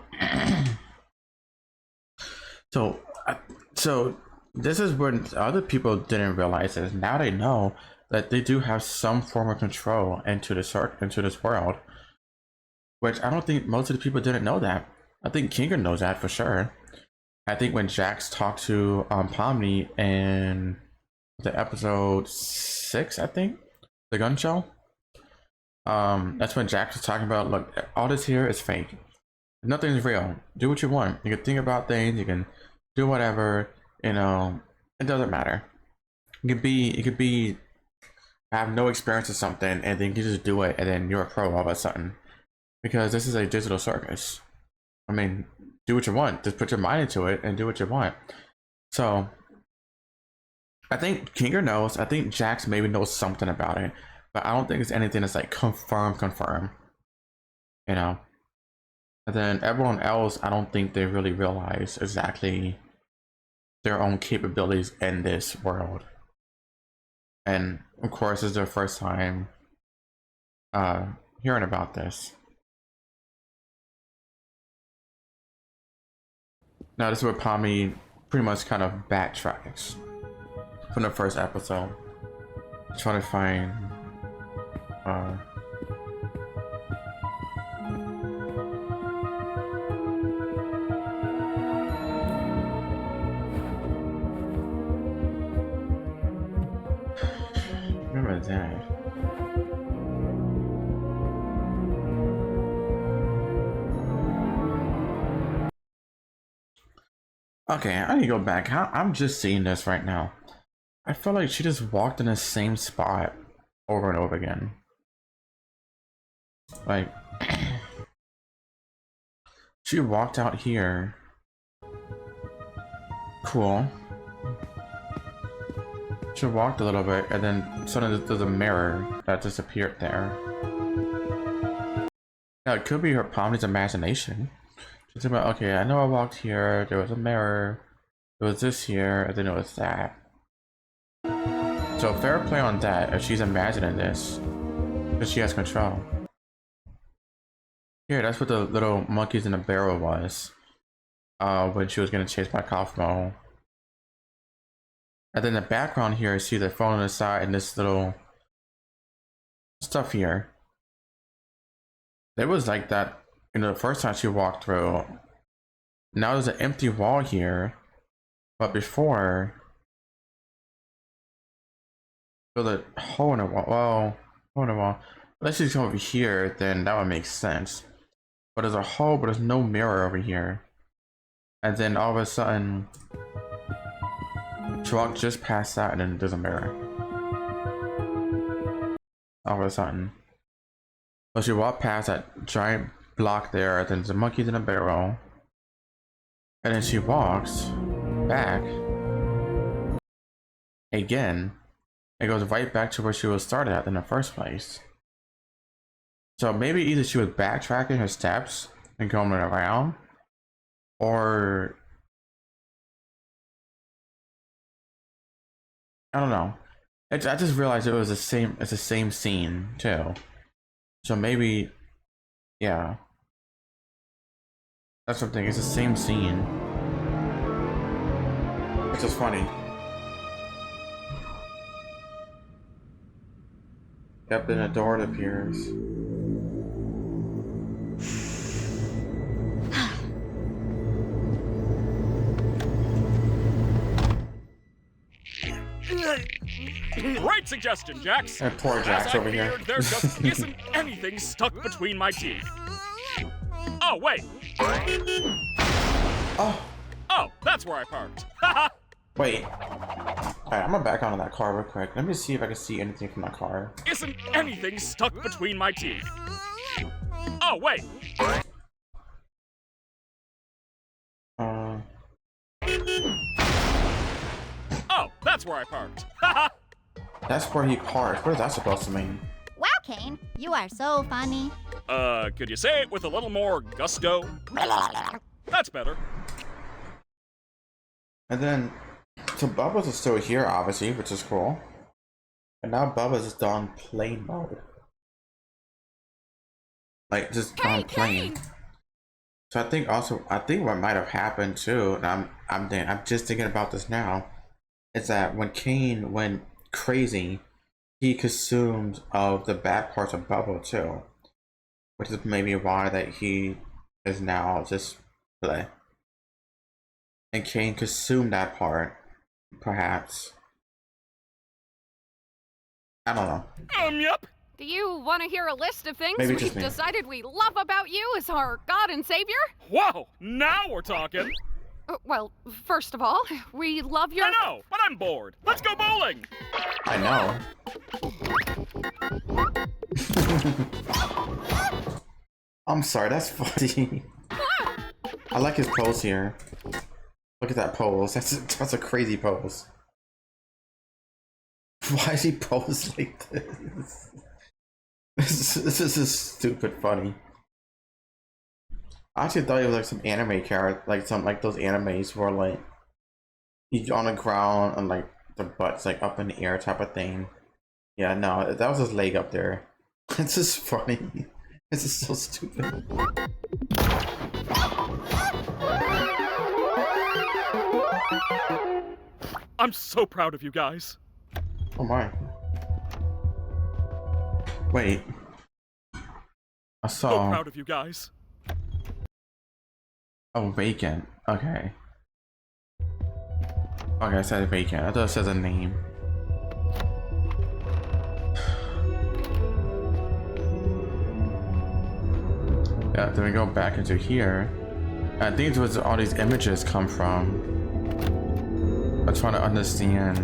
so this is when other people didn't realize this. Now they know that they do have some form of control into this world, which I don't think most of the people didn't know that. I think Kinger knows that for sure. I think when Jax talked to Pomni in the episode 6, I think, the gun show, that's when Jax was talking about, look, all this here is fake. Nothing's real. Do what you want. You can think about things. You can do whatever. You know, it doesn't matter. You could be have no experience with something, and then you just do it, and then you're a pro all of a sudden. Because this is a digital circus. I mean, do what you want. Just put your mind into it and do what you want. So I think Kinger knows. I think Jax maybe knows something about it, but I don't think it's anything that's like confirm. You know. And then everyone else, I don't think they really realize exactly their own capabilities in this world. And of course, it's their first time hearing about this. Now this is where Pomni pretty much kind of backtracks from the first episode, trying to find is that? Okay, I need to go back. I'm just seeing this right now. I feel like she just walked in the same spot over and over again. Like, she walked out here. Cool. She walked a little bit, and then suddenly there's a mirror that disappeared there. Now, it could be her Pomni's imagination. She's about, okay, I know I walked here, there was a mirror, there was this here, and then it was that. So fair play on that if she's imagining this, because she has control. Here, that's what the little monkeys in the barrel was, when she was getting chased by Kaufmo. And then the background here, see the phone on the side and this little stuff here. It was like that, you know, the first time she walked through. Now there's an empty wall here, but before, there's a hole in the wall. Well, hole in the wall. Unless she's over here, then that would make sense. But there's a hole, but there's no mirror over here. And then all of a sudden, she walked just past that, and then there's a mirror. All of a sudden. So she walked past that giant block there, then there's a monkeys in a barrel. And then she walks back again. It goes right back to where she was started at in the first place. So maybe either she was backtracking her steps and going around, or I don't know. I just realized it was the same. It's the same scene too. So maybe, yeah. That's something. It's the same scene. It's just funny. Yep, then a door appears. Great suggestion, Jax. And poor Jax over here. There just isn't anything stuck between my teeth. Oh, wait. Oh. Oh, that's where I parked. Wait. Alright, I'm gonna back onto that car real quick. Let me see if I can see anything from my car. Isn't anything stuck between my teeth. Oh, wait. Oh, that's where I parked. That's where he parked. What is that supposed to mean? Wow, Caine, you are so funny. Could you say it with a little more gusto? That's better. And then, so Bubba's is still here, obviously, which is cool. And now Bubba's is on plane mode. Like, just on plane. So I think what might have happened too, and I'm just thinking about this now, is that when Caine went crazy, he consumed of the bad parts of Bubba too, which is maybe why that he is now just play. And Caine consumed that part, perhaps. I don't know. Yep. Do you want to hear a list of things Maybe we've just me. decided we love about you as our God and Savior? Whoa, now we're talking. Well, first of all, we love your— I know, but I'm bored. Let's go bowling. I know. I'm sorry, that's funny. I like his pose here. Look at that pose. That's a crazy pose. Why is he posed like this? This is stupid funny. I actually thought he was like some anime character, like those animes where like he's on the ground and like the butt's like up in the air type of thing. Yeah, no, that was his leg up there. It's just funny. It's just so stupid. I'm so proud of you guys. Oh my. Wait. I So saw. proud of you guys. Oh, vacant. Okay. Okay, it says vacant. I thought it says a name. Yeah, then we go back into here. I think it's where all these images come from. I'm trying to understand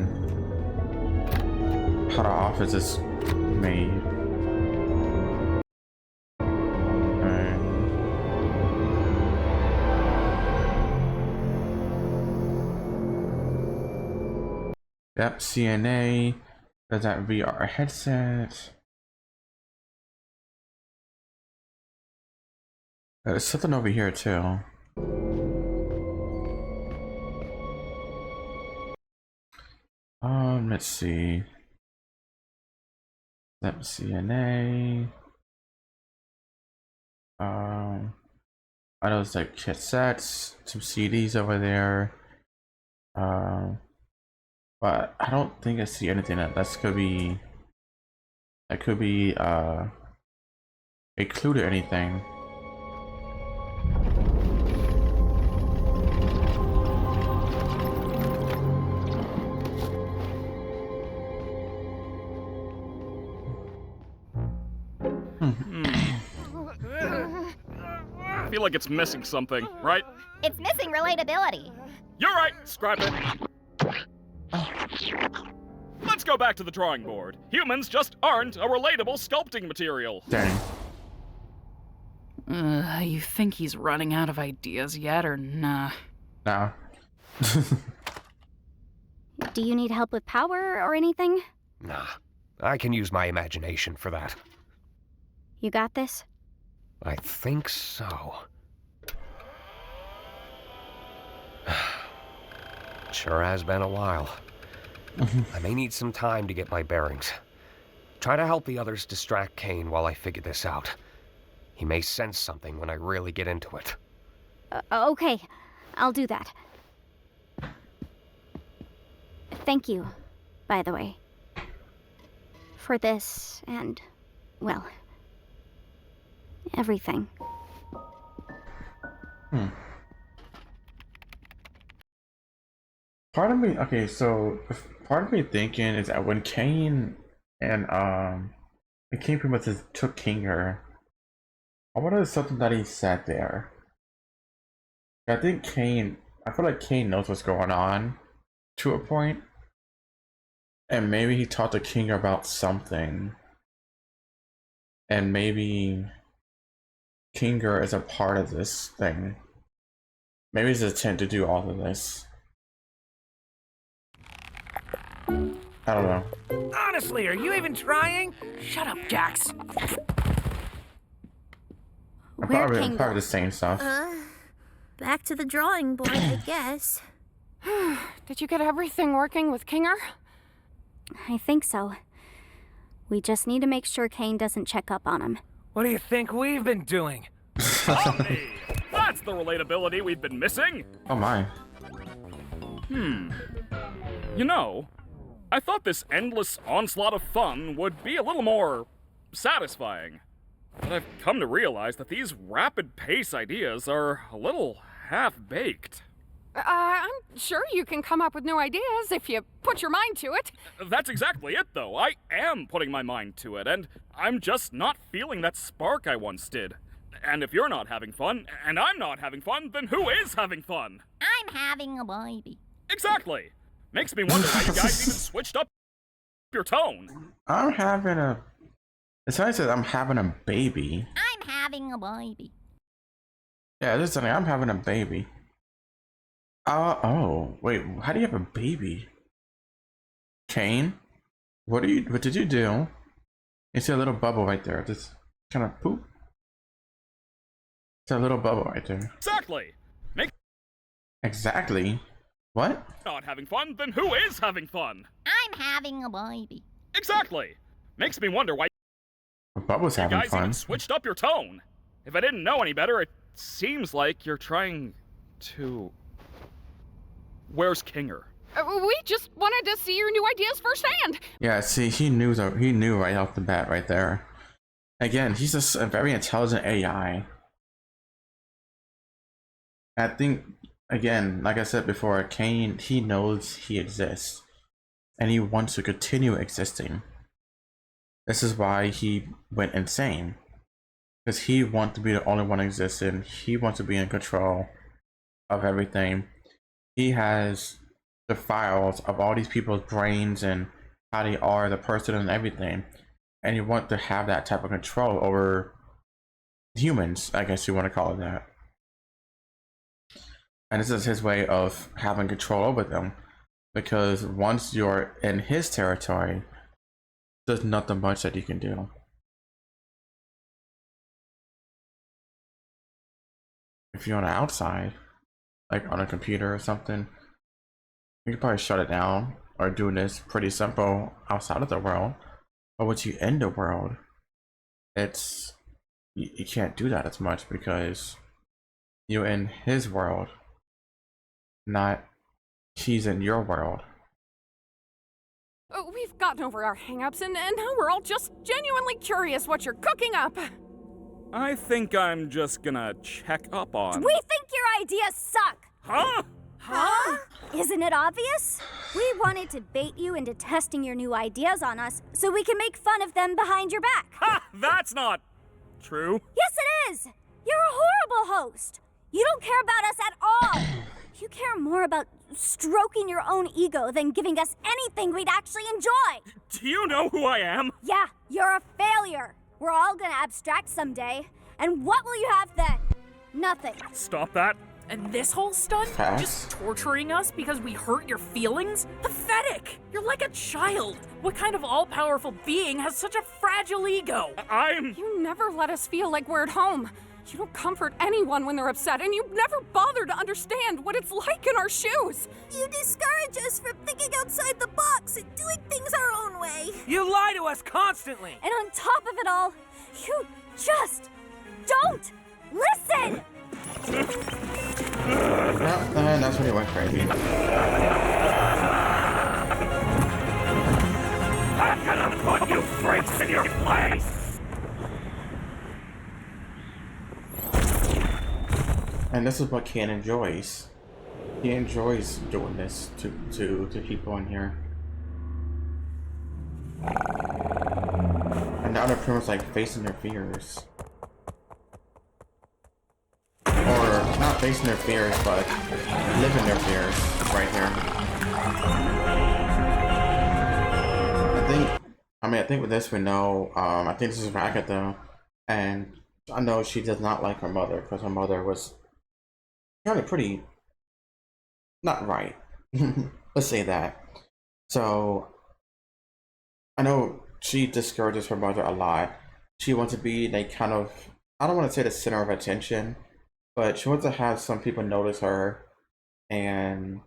how the office is made. Yep, CNA. There's that VR headset. There's something over here too. Let's see. That CNA. I know it's like cassettes, some CDs over there. But I don't think I see anything that could be included anything. I feel like it's missing something, right? It's missing relatability. You're right, scrap it. Let's go back to the drawing board. Humans just aren't a relatable sculpting material. Dang. You think he's running out of ideas yet, or nah? Nah. Do you need help with power or anything? Nah, I can use my imagination for that. You got this? I think so. Sure has been a while. I may need some time to get my bearings. Try to help the others distract CAINE while I figure this out. He may sense something when I really get into it. Okay, I'll do that. Thank you, by the way. For this and, well, everything. Part of me, okay, so part of me thinking is that when CAINE and it came from with took Kinger, I wonder if it's something that he said there. I think CAINE, I feel like CAINE knows what's going on to a point, and maybe he talked to Kinger about something, and maybe Kinger is a part of this thing. Maybe it's an attempt to do all of this. I don't know. Honestly, are you even trying? Shut up, Jax. Probably the same stuff. Back to the drawing board, I guess. Did you get everything working with Kinger? I think so. We just need to make sure CAINE doesn't check up on him. What do you think we've been doing? Omni! That's the relatability we've been missing! Oh my. You know, I thought this endless onslaught of fun would be a little more satisfying. But I've come to realize that these rapid pace ideas are a little half-baked. I'm sure you can come up with new ideas if you put your mind to it. That's exactly it, though. I am putting my mind to it, and I'm just not feeling that spark I once did. And if you're not having fun, and I'm not having fun, then who is having fun? I'm having a baby. Exactly. Makes me wonder how you guys even switched up your tone. I'm having a... It's nice that I'm having a baby. I'm having a baby. Yeah, this is something. I'm having a baby. Oh, wait, how do you have a baby? CAINE? What did you do? You see a little bubble right there. Just kind of poop. It's a little bubble right there. Exactly. Exactly. What? Not having fun, then who is having fun? I'm having a baby. Exactly. Makes me wonder why Bubba's having you guys fun. even switched up your tone. If I didn't know any better, it seems like you're trying to... Where's Kinger? We just wanted to see your new ideas firsthand. Yeah, see, he knew right off the bat right there. Again, he's just a very intelligent AI. I think, again, like I said before, CAINE, he knows he exists. And he wants to continue existing. This is why he went insane. because he wants to be the only one existing. He wants to be in control of everything. He has the files of all these people's brains and how they are, the person and everything, and he wants to have that type of control over humans, I guess you want to call it that. And this is his way of having control over them, because once you're in his territory, there's nothing much that you can do. If you're on the outside, like on a computer or something, you can probably shut it down or do this pretty simple outside of the world. But once you in the world, it's you can't do that as much because you're in his world, not he's in your world. We've gotten over our hang-ups and now we're all just genuinely curious what you're cooking up. I think I'm just gonna check up on... We think your ideas suck! Huh? Huh? Isn't it obvious? We wanted to bait you into testing your new ideas on us so we can make fun of them behind your back. Ha! That's not true. Yes, it is! You're a horrible host. You don't care about us at all. You care more about stroking your own ego than giving us anything we'd actually enjoy. Do you know who I am? Yeah, you're a failure. We're all gonna abstract someday. And what will you have then? Nothing. Stop that. And this whole stunt? Facts. Just torturing us because we hurt your feelings? Pathetic! You're like a child. What kind of all-powerful being has such a fragile ego? You never let us feel like we're at home. You don't comfort anyone when they're upset, and you never bother to understand what it's like in our shoes. You discourage us from thinking outside the box and doing things our own way. You lie to us constantly. And on top of it all, you just don't listen! And that's when he went crazy. I'm gonna put you freaks in your place! And this is what CAINE enjoys. He enjoys doing this to people in here. And now they're pretty much like facing their fears. Or not facing their fears, but living their fears right here. I think with this we know, I think this is Ragatha, and I know she does not like her mother because her mother was kind of pretty not right. Let's say that. So I know she discourages her mother a lot. She wants to be like kind of, I don't want to say the center of attention, but she wants to have some people notice her and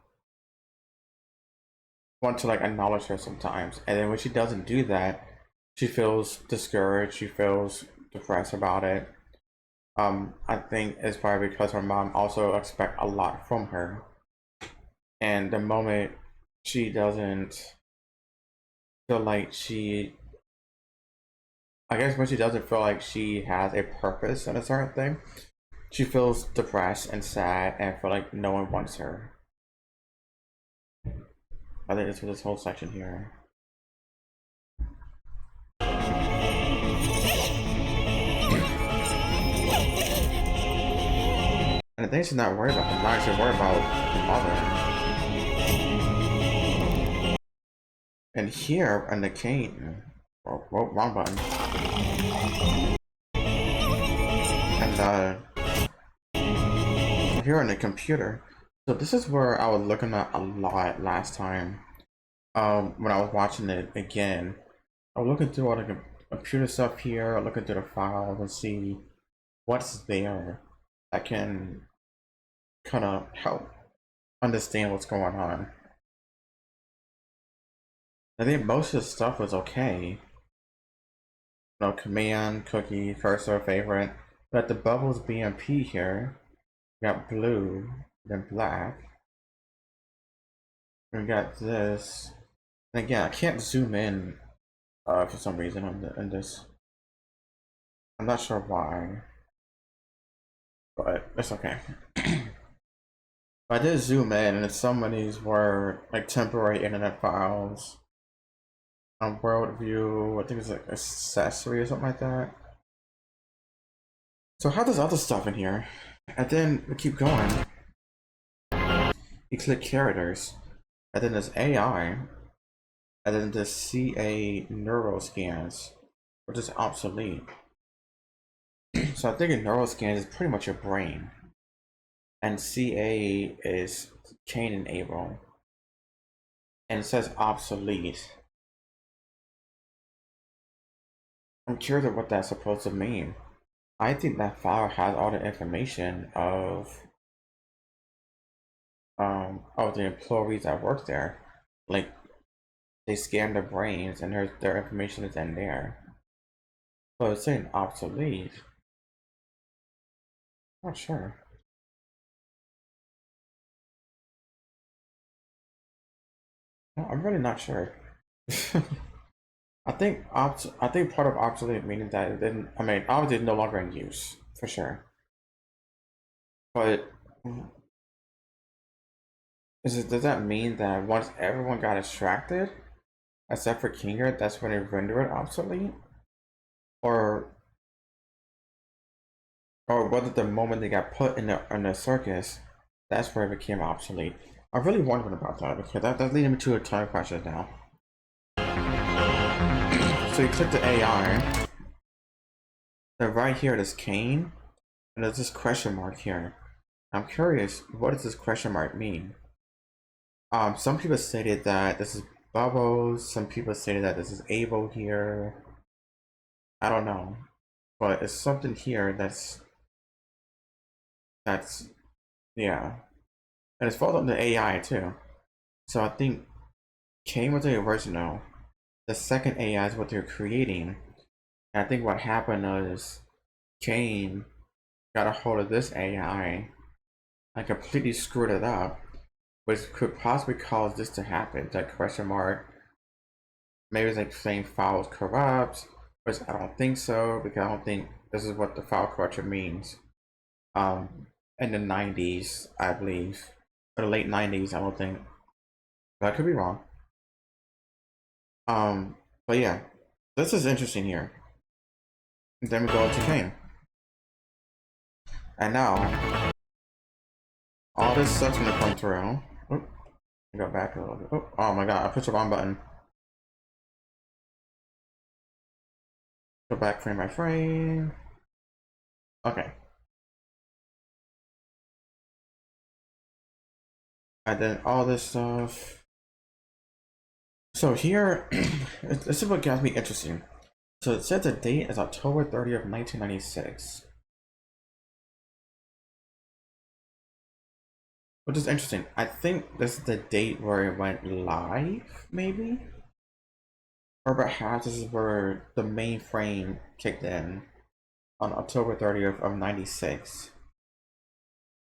want to like acknowledge her sometimes. And then when she doesn't do that, she feels discouraged, she feels depressed about it. I think it's probably because her mom also expects a lot from her. And the moment she doesn't feel like I guess when she doesn't feel like she has a purpose in a certain thing, she feels depressed and sad and feel like no one wants her. I think it's for this whole section here. And I think she's not worried about the mom, she's worried about the mother. And here on the CAINE, wrong button. And here on the computer. So this is where I was looking at a lot last time. When I was watching it again, I was looking through all the computer stuff here, looking through the files and see what's there that can kind of help understand what's going on. I think most of the stuff was okay. You know, command, cookie, cursor, favorite. But the bubbles BMP here, we got blue, then black. We got this. And again, I can't zoom in for some reason on this. I'm not sure why, but it's okay. I did zoom in, and some of these were like temporary internet files. World view, I think it's like accessory or something like that. So how does other stuff in here? And then we keep going. You click characters, and then there's AI, and then there's CA neuroscans, which is obsolete. So I think a neuroscan is pretty much your brain, and CA is CAINE enable, and it says obsolete. I'm curious of what that's supposed to mean. I think that file has all the information of the employees that work there. Like, they scan their brains and their information is in there. So it's saying obsolete. Not sure. No, I'm really not sure. I think part of obsolete meaning that it didn't. I mean, obviously it's no longer in use for sure. But does that mean that once everyone got extracted, except for Kinger, that's when it rendered it obsolete? Or was it the moment they got put in the circus, that's where it became obsolete? I'm really wondering about that, because that's leading me to a ton of questions now. So you click the AI, then right here there's CAINE, and there's this question mark here. I'm curious, what does this question mark mean? Some people stated that this is Bubbles, some people stated that this is Able here. I don't know, but it's something here that's yeah, and it's followed up the AI too. So I think CAINE was the original. The second AI is what they're creating. And I think what happened is CAINE got a hold of this AI and completely screwed it up, which could possibly cause this to happen. That question mark. Maybe it's like saying file is corrupt, which I don't think so, because I don't think this is what the file corruption means. In the 90s, I believe, or the late 90s, I don't think. But I could be wrong. But yeah, this is interesting here. And then we go to CAINE. And now, all this stuff's gonna come through. Oop, go back a little bit. Oh my god, I pushed the wrong button. Go back frame by frame. Okay. And then all this stuff. So here, this is what got me interesting. So it said the date is October 30th, 1996. Which is interesting. I think this is the date where it went live, maybe? Or perhaps this is where the mainframe kicked in on October 30th of 96.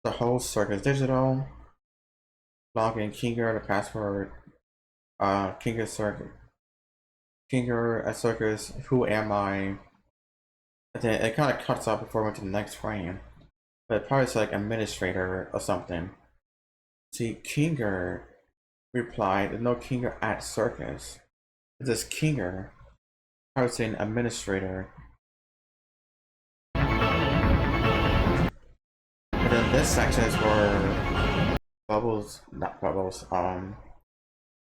The whole Circus Digital, login Kinger, the password, Kinger Circus, Kinger at Circus, who am I? And then it kind of cuts off before we went to the next frame. But it probably said like administrator or something. See, Kinger replied, there's no Kinger at Circus. It's this Kinger, I would say an administrator. And then this section is where Bubbles, not Bubbles,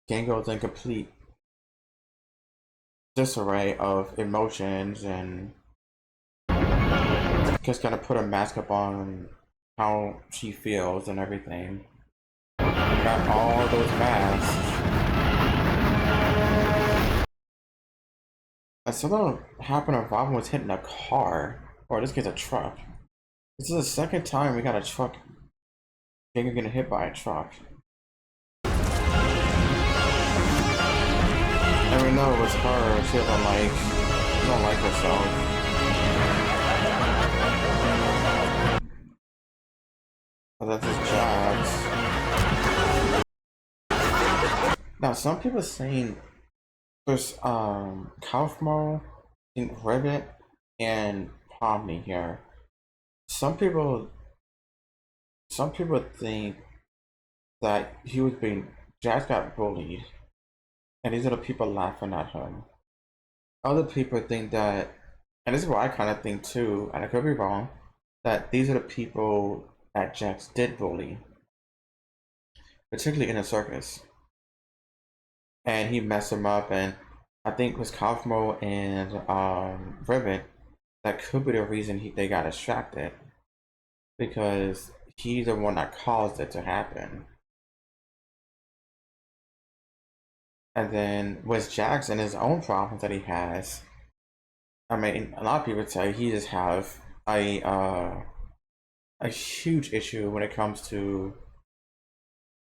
Gang goes in complete disarray of emotions and just gotta put a mask up on how she feels and everything. Got all those masks. Something happened when Robin was hitting a car, or in this case a truck. This is the second time we got a truck getting hit by a truck. And we know it was her. She don't like herself. But that's his jobs. Now some people are saying there's Kaufmo, Ribbit, and Pomni here. Some people think that he was Jazz got bullied, and these are the people laughing at him. Other people think that, and this is what I kind of think too, and I could be wrong, that these are the people that Jax did bully, particularly in the circus. And he messed them up, and I think it was Cosmo and Ribbit that could be the reason they got distracted, because he's the one that caused it to happen. And then with Jax and his own problems that he has, I mean, a lot of people say he just have a huge issue when it comes to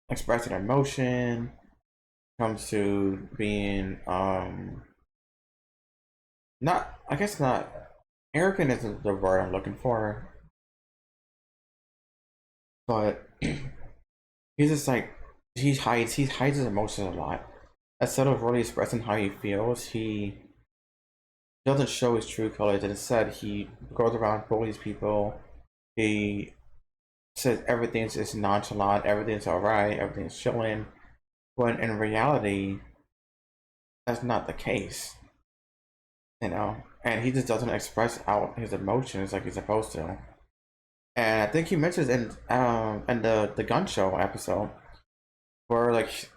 expressing emotion, comes to being not, I guess not, arrogant isn't the word I'm looking for, but he's just like, he hides his emotions a lot. Instead of really expressing how he feels, he doesn't show his true colors. Instead, he goes around, bullies people. He says everything is nonchalant, everything's alright, everything's chilling, when in reality, that's not the case. You know, and he just doesn't express out his emotions like he's supposed to. And I think he mentions in the gun show episode, where like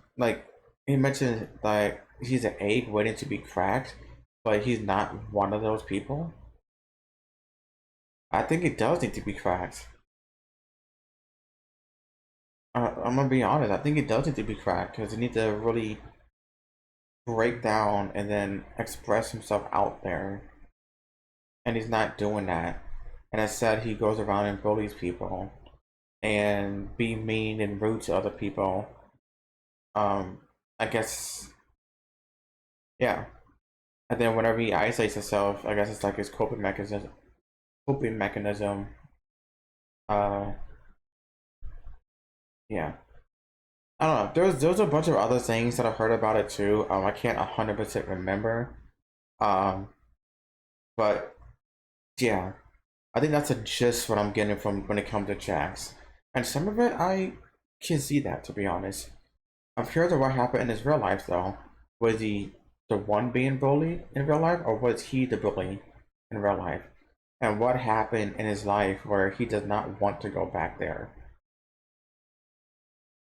he mentioned like he's an egg waiting to be cracked, but he's not one of those people. I think it does need to be cracked. I'm gonna be honest, I think it does need to be cracked, because he needs to really break down and then express himself out there. And he's not doing that. And instead he goes around and bullies people and be mean and rude to other people. I guess, yeah. And then whenever he isolates himself, I guess it's like his coping mechanism. Yeah. I don't know. There's a bunch of other things that I've heard about it too. I can't 100% remember. But yeah, I think that's just what I'm getting from when it comes to Jax. And some of it I can see that, to be honest. I'm curious of what happened in his real life though. Was he the one being bullied in real life, or was he the bully in real life? And what happened in his life where he does not want to go back there?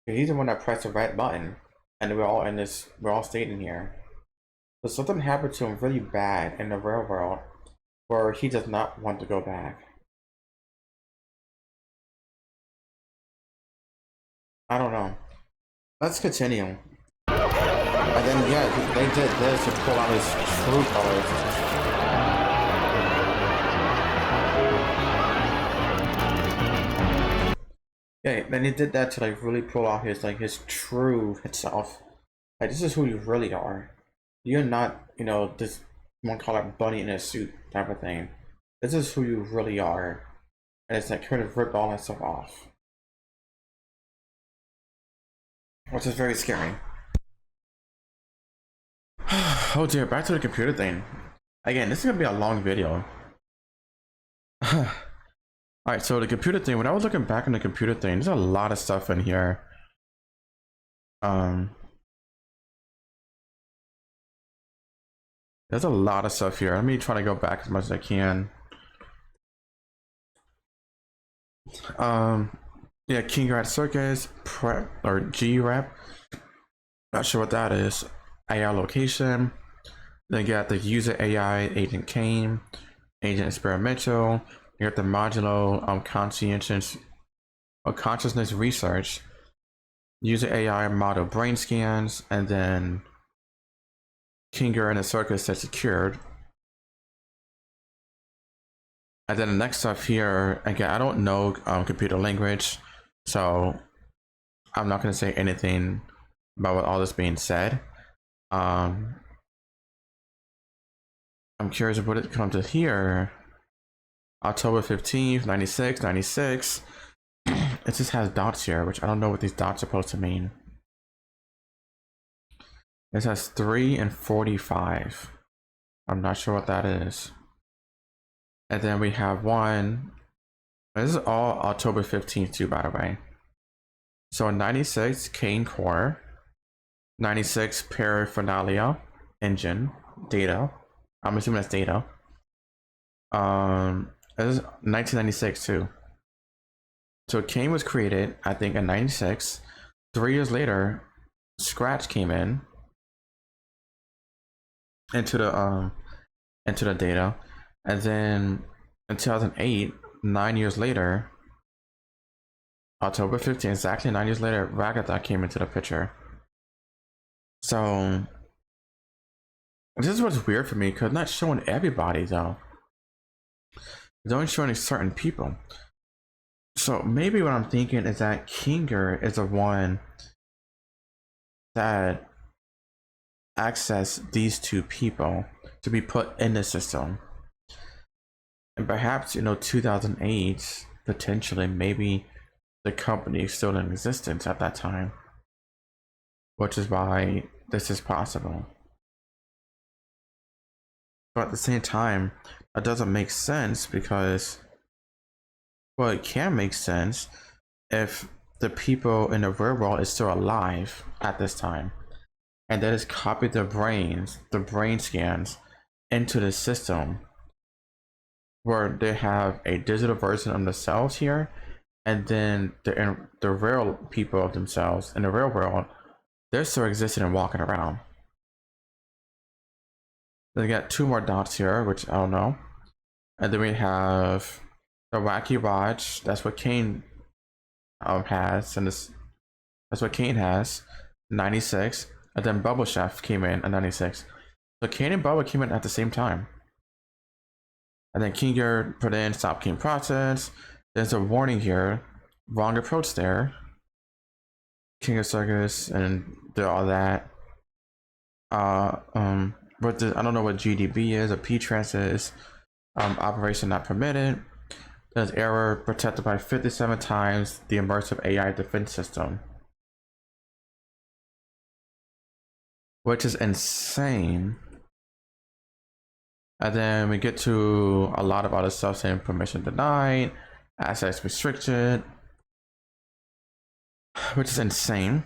He's the one that pressed the red button, and we're all staying here. So something happened to him really bad in the real world, where he does not want to go back. I don't know. Let's continue. And then yeah, they did this to pull out his true colors. Yeah, then he did that to like really pull out his true self. Like, this is who you really are. You're not, you know, this one color bunny in a suit type of thing. This is who you really are. And it's like trying to rip all that stuff off, which is very scary. Oh dear, back to the computer thing. Again, this is gonna be a long video. Alright, so the computer thing, when I was looking back on the computer thing, there's a lot of stuff in here. There's a lot of stuff here. Let me try to go back as much as I can. Yeah, King at Circus, prep or G-Rep. Not sure what that is. AI location. Then you got the user AI, Agent CAINE, Agent Experimental. You got the modulo consciousness research, user AI model brain scans, and then Kinger and the Circus that's secured. And then the next stuff here, again, I don't know computer language, so I'm not going to say anything about what all this being said. I'm curious what it comes to here. October 15th, 96. It just has dots here, which I don't know what these dots are supposed to mean. It has 3 and 45. I'm not sure what that is. And then we have one. This is all October 15th too, by the way. So 96 CAINE core, 96 paraphernalia engine data. I'm assuming that's data. This is 1996 too. So CAINE was created, I think, in 96. 3 years later, Scratch came into the data, and then in 2008, 9 years later, October 15th, exactly 9 years later, Ragatha came into the picture. So this is what's weird for me, because not showing everybody though. It's only showing certain people. So maybe what I'm thinking is that Kinger is the one that accessed these two people to be put in the system. And perhaps, 2008, potentially, maybe the company is still in existence at that time, which is why this is possible. But at the same time, that doesn't make sense because, well, it can make sense if the people in the real world is still alive at this time, and that is copied their brains, the brain scans, into the system, where they have a digital version of themselves here, and then the real people of themselves in the real world, they're still existing and walking around. They got 2 more dots here, which I don't know. And then we have the Wacky Watch. That's what CAINE has, and that's what CAINE has. 96, and then Bubble Chef came in at 96. So CAINE and Bubble came in at the same time. And then Kinger put in stop CAINE process. There's a warning here, wrong approach there. King of Circus and did all that. But I don't know what GDB is, or P-Trans is. Operation not permitted. There's error protected by 57 times the immersive AI defense system, which is insane. And then we get to a lot of other stuff saying permission denied, access restricted, which is insane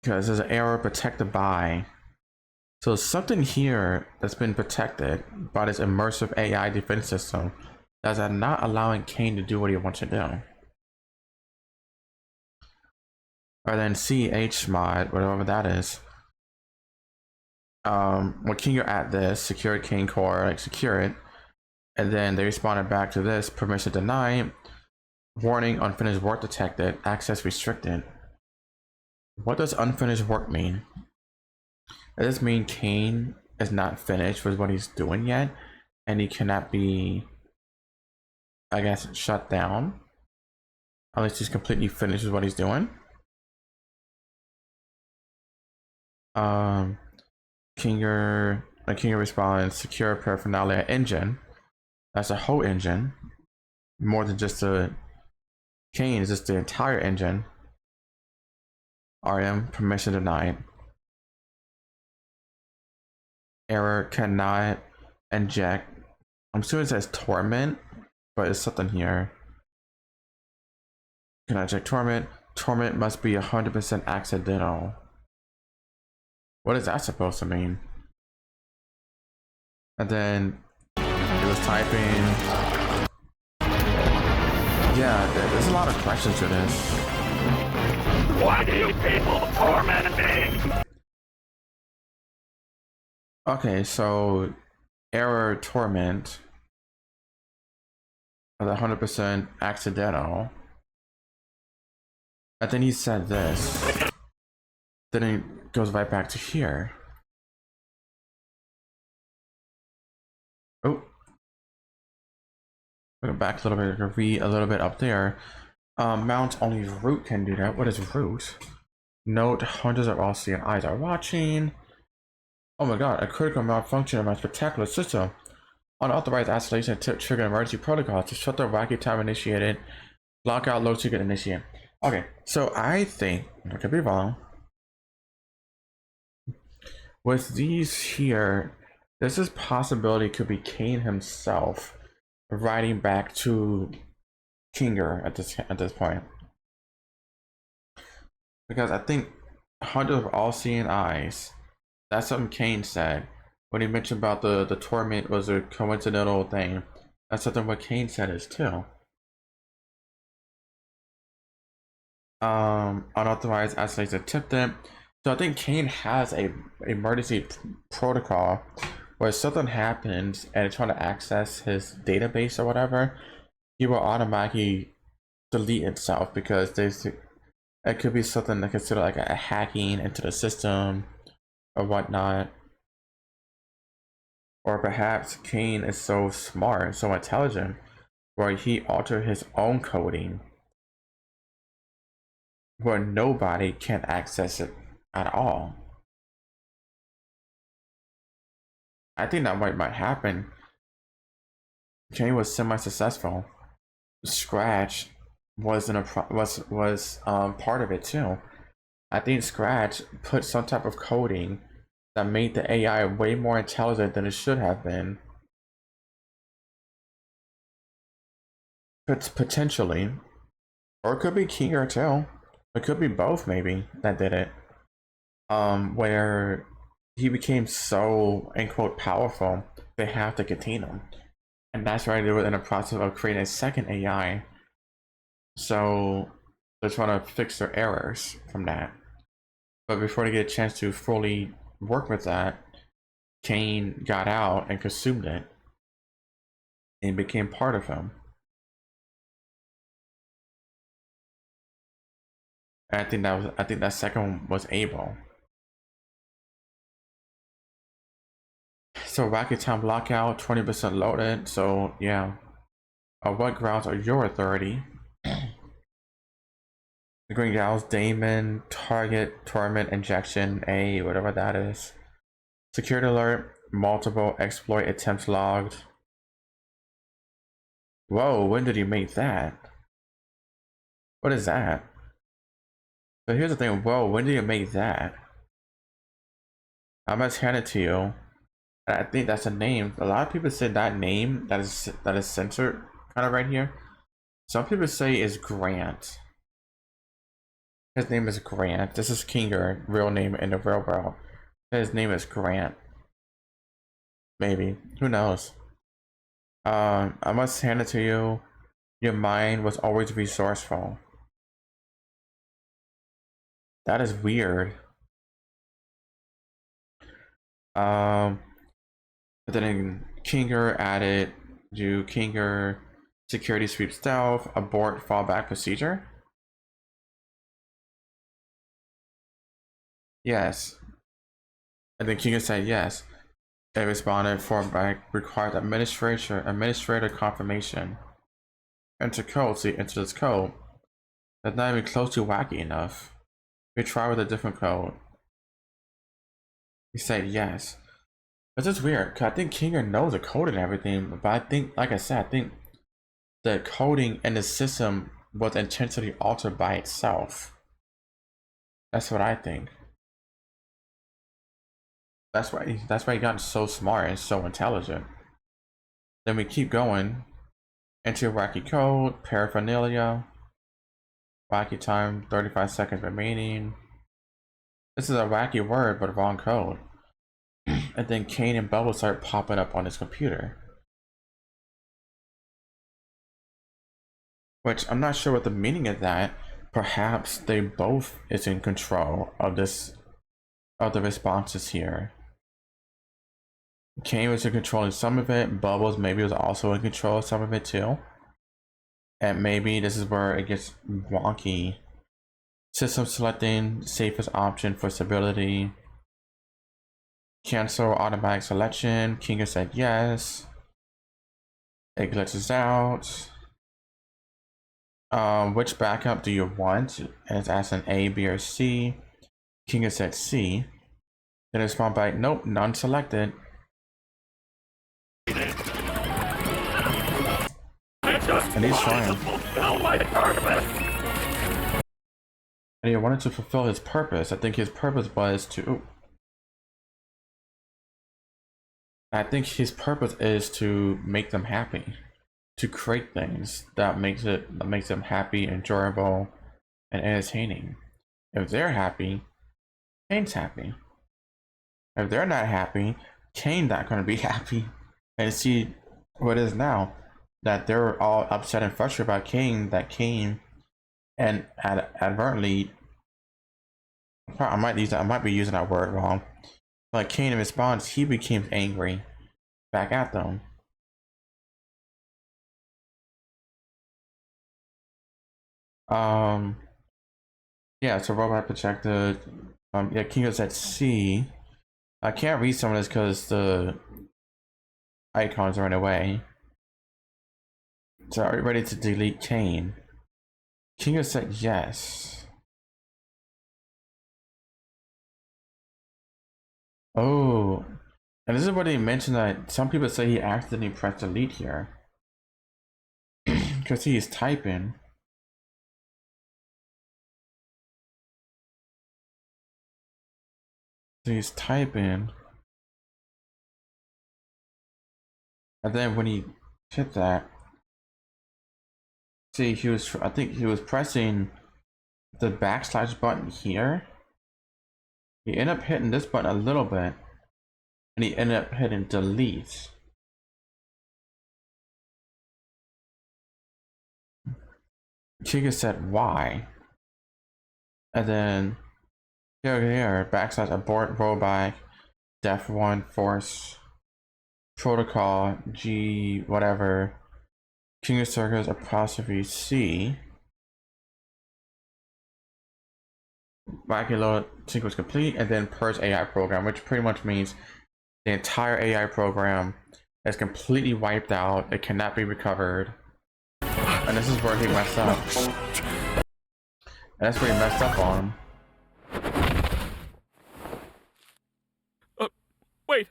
because there's an error protected by. So something here that's been protected by this immersive AI defense system that's not allowing CAINE to do what he wants to do. Or then CH mod, whatever that is. When Kinger at this, secure CAINE core, like secure it, and then they responded back to this, permission denied, warning, unfinished work detected, access restricted. What does unfinished work mean? Does this mean CAINE is not finished with what he's doing yet, and he cannot be, I guess, shut down unless he's completely finished with what he's doing? Kinger responds, secure paraphernalia engine. That's a whole engine, more than just a CAINE, is just the entire engine. RM permission denied. Error cannot inject. I'm assuming it says torment, but it's something here. Cannot inject torment. Torment must be 100% accidental. What is that supposed to mean? And then it was typing. Yeah, there's a lot of questions to this. Why do you people torment me? Okay, so error torment is 100% accidental. And then he said this. Then it goes right back to here. Oh. Go back a little bit, read a little bit up there. Mount only root can do that. What is root? Note, hundreds of all-seeing eyes are watching. Oh my god, a critical malfunction of my spectacular system. Unauthorized isolation tip trigger emergency protocol to shut the Wacky time initiated. Lockout low secret initiate. Okay, so I think, I could be wrong. With these here, this is possibility could be CAINE himself writing back to Kinger at this point. Because I think hundreds of all-seeing eyes. That's something CAINE said when he mentioned about the torment was a coincidental thing. That's something what CAINE said is too. Unauthorized access attempted. So I think CAINE has a emergency protocol where something happens and it's trying to access his database or whatever, he will automatically delete itself because it could be something that considered like a hacking into the system or whatnot. Or perhaps CAINE is so smart, so intelligent, where he altered his own coding where nobody can access it at all. I think that might happen. CAINE was semi-successful. Scratch was part of it too. I think Scratch put some type of coding that made the AI way more intelligent than it should have been. Potentially. Or it could be Kinger too. It could be both maybe that did it. Where he became so, in quote, powerful, they have to contain him. And that's why they were in the process of creating a second AI. So they're trying to fix their errors from that. But before they get a chance to fully work with that, CAINE got out and consumed it and became part of him. And I think that second one was Abel. So Wacky Town Blockout, 20% loaded. So yeah. What grounds are your authority? The Green Gals, Damon, Target, Torment, Injection, A, whatever that is. Security alert, multiple exploit attempts logged. Whoa, when did you make that? What is that? So here's the thing, whoa, when did you make that? I must hand it to you. I think that's a name. A lot of people say that name that is censored kind of right here. Some people say is Grant. His name is Grant. This is Kinger, real name in the real world. His name is Grant. Maybe. Who knows? I must hand it to you. Your mind was always resourceful. That is weird. But then Kinger added do Kinger security sweep stealth, abort fallback procedure. Yes. And then Kinger said yes. It responded fallback required administrator confirmation. Enter code, see enter this code. That's not even close to wacky enough. We try with a different code. He said yes. It's just weird, because I think Kinger knows the code and everything, but I think, like I said, I think the coding in the system was intentionally altered by itself. That's what I think. That's why he got so smart and so intelligent. Then we keep going. Enter wacky code, paraphernalia. Wacky time, 35 seconds remaining. This is a wacky word, but wrong code. And then CAINE and Bubble start popping up on his computer. Which I'm not sure what the meaning of that. Perhaps they both is in control of the responses here. CAINE was in control of some of it. Bubbles maybe was also in control of some of it too. And maybe this is where it gets wonky. System selecting safest option for stability. Cancel automatic selection. Kinger said yes. It glitches out. Which backup do you want? And it's asking A, B, or C. Kinger said C. Then it spawned back, nope, none selected. And he's trying. And he wanted to fulfill his purpose. I think his purpose was to. I think his purpose is to make them happy, to create things that makes them happy, enjoyable, and entertaining. If they're happy, CAINE's happy. If they're not happy, CAINE's not going to be happy. And see what it is now. that they're all upset and frustrated about CAINE, that CAINE and advertently, I might be using that word wrong, but CAINE in response, he became angry back at them. Yeah, so robot projected. Yeah, Kingo's at C. I can't read some of this because the icons are in the way. So are you ready to delete CAINE? Kingo said yes. Oh, and this is where they mentioned that some people say he accidentally pressed delete here because he is typing. So he's typing, and then when he hit that, see, I think he was pressing the backslash button here. He ended up hitting this button a little bit, and he ended up hitting delete. Chica said why, and then here backslash abort rollback def 1 force protocol G whatever King of Circus apostrophe C back load sequence complete, and then purge AI program, which pretty much means the entire AI program is completely wiped out. It cannot be recovered, and this is where he messed up. And that's where he messed up on. Wait.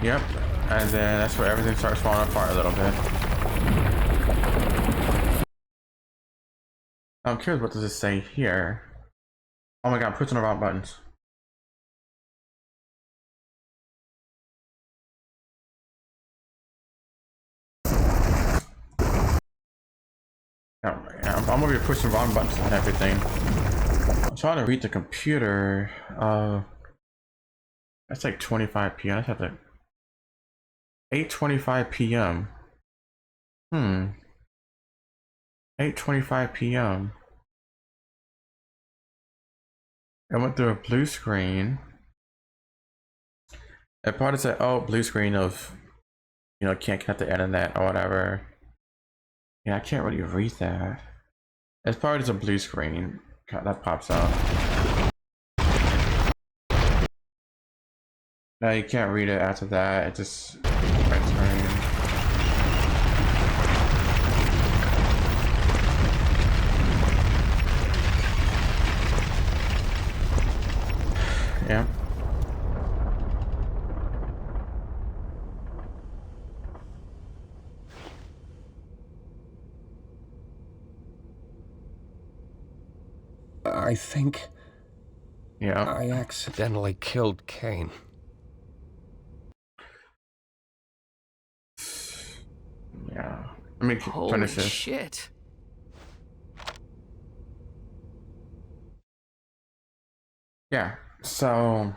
Yep, and then that's where everything starts falling apart a little bit. I'm curious, what does it say here? Oh my god, I'm pushing the wrong buttons. I'm gonna be pushing the wrong buttons and everything. I'm trying to read the computer. That's like 25 p.m. I have to 8:25 p.m. 8:25 p.m. I went through a blue screen. It probably said, oh, blue screen of, you know, can't connect the internet or whatever. Yeah, I can't really read that. It's probably just a blue screen that pops up. No, you can't read it after that. It just red screen. Yeah. I think... Yeah. I accidentally killed CAINE. Yeah. Let me finish this. Holy shit. Yeah, so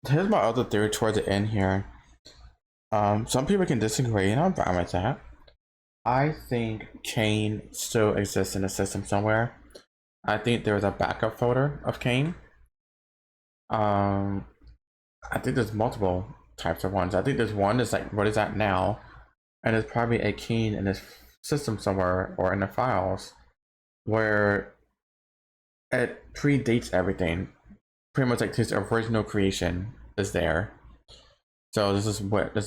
here's my other theory towards the end here. Some people can disagree, and I'm fine with that. I think CAINE still exists in the system somewhere. I think there's a backup folder of CAINE. I think there's multiple types of ones. I think there's one that's like what is that now, and there's probably a CAINE in this system somewhere or in the files where it predates everything. Pretty much like his original creation is there. So this is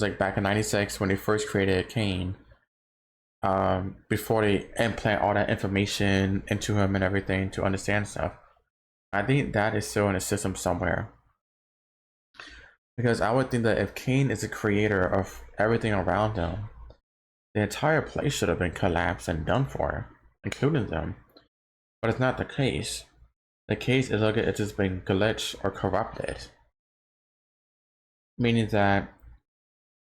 like back in '96 when they first created CAINE. Before they implant all that information into him and everything to understand stuff. I think that is still in a system somewhere. Because I would think that if CAINE is the creator of everything around him, the entire place should have been collapsed and done for, including them. But it's not the case. The case is like it's just been glitched or corrupted. Meaning that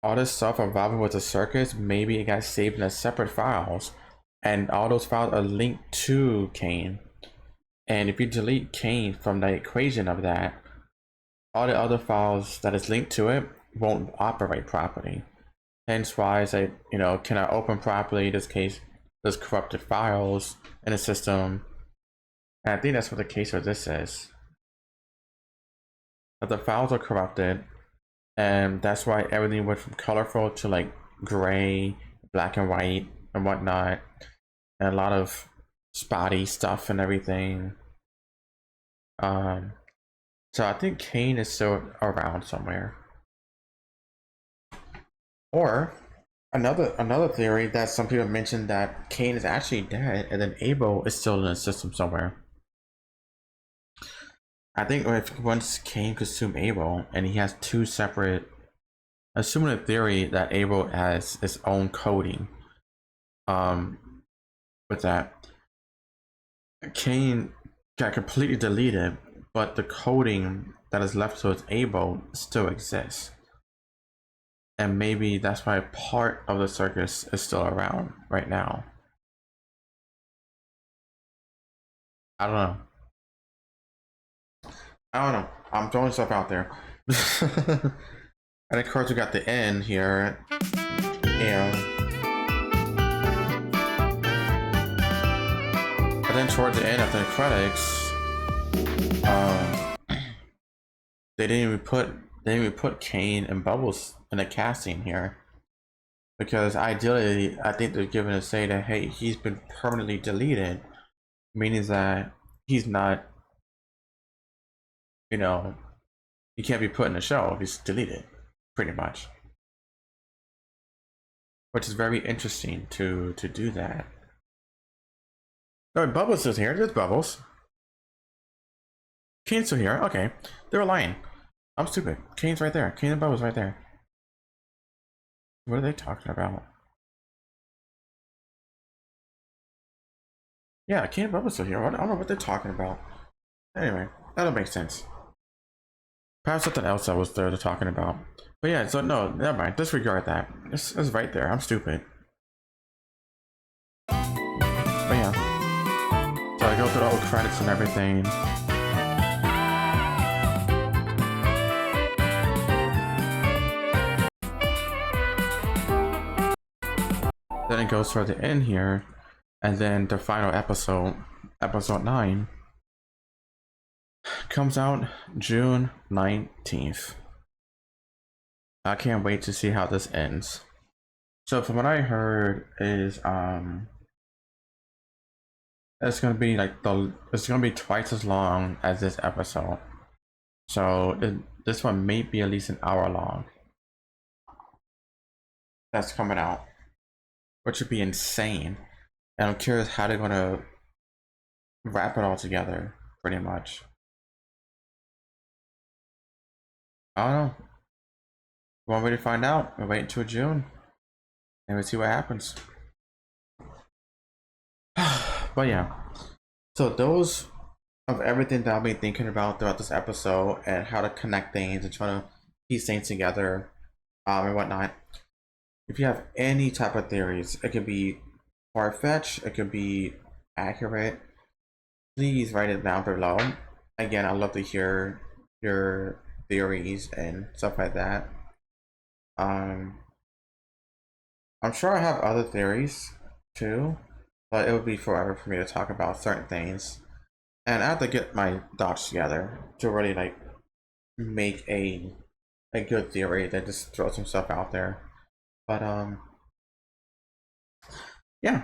all this stuff involving with the circus, maybe it got saved in a separate files, and all those files are linked to CAINE, And if you delete CAINE from the equation of that, all the other files that is linked to it won't operate properly. Hence why I say, you know, can I open properly? In this case, there's corrupted files in the system. And I think that's what the case of this is. That the files are corrupted, and that's why everything went from colorful to like gray, black and white and whatnot, and a lot of spotty stuff and everything. So I think CAINE is still around somewhere. Or another theory that some people mentioned, that CAINE is actually dead and then Abel is still in the system somewhere. I think once CAINE consumed Abel and he has two separate, assuming a theory that Abel has its own coding, with that, CAINE got completely deleted, but the coding that is left towards Abel still exists. And maybe that's why part of the circus is still around right now. I don't know. I'm throwing stuff out there. And of course we got the end here. Yeah. But then towards the end after the credits, they didn't even put CAINE and Bubbles in the casting here, because ideally I think they're giving a say that, hey, he's been permanently deleted, meaning that he's not, you know, he can't be put in the show, he's deleted pretty much, which is very interesting to do that. Oh, Bubbles is here. There's Bubbles. CAINE's still here. Okay, they were lying. I'm stupid. CAINE's right there. CAINE and Bubbles right there. What are they talking about? Yeah, CAINE and Bubbles still here. I don't know what they're talking about. Anyway, that'll make sense. Perhaps something else that was there they're talking about. But yeah, so no, never mind. Disregard that. It's right there. I'm stupid. But yeah. So I go through all the credits and everything. Then it goes toward the end here, and then the final episode, episode 9, comes out June 19th. I can't wait to see how this ends. So from what I heard is it's gonna be like it's gonna be twice as long as this episode. So this one may be at least an hour long. That's coming out, which would be insane. And I'm curious how they're gonna wrap it all together, pretty much. I don't know. One way to find out. We'll wait until June and we'll see what happens. But yeah, so those of everything that I'll be thinking about throughout this episode, and how to connect things and try to piece things together, and whatnot. If you have any type of theories, it could be far-fetched, it could be accurate, please write it down below. Again, I'd love to hear your theories and stuff like that. I'm sure I have other theories too, but it would be forever for me to talk about certain things, and I have to get my thoughts together to really like make a good theory that just throw some stuff out there. But yeah,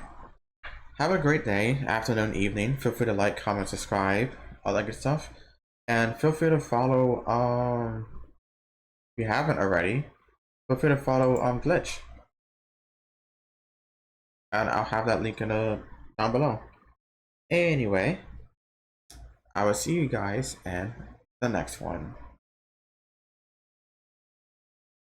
have a great day, afternoon, evening. Feel free to like, comment, subscribe, all that good stuff, and feel free to follow if you haven't already, feel free to follow Glitch, and I'll have that link in the down below. Anyway, I will see you guys in the next one.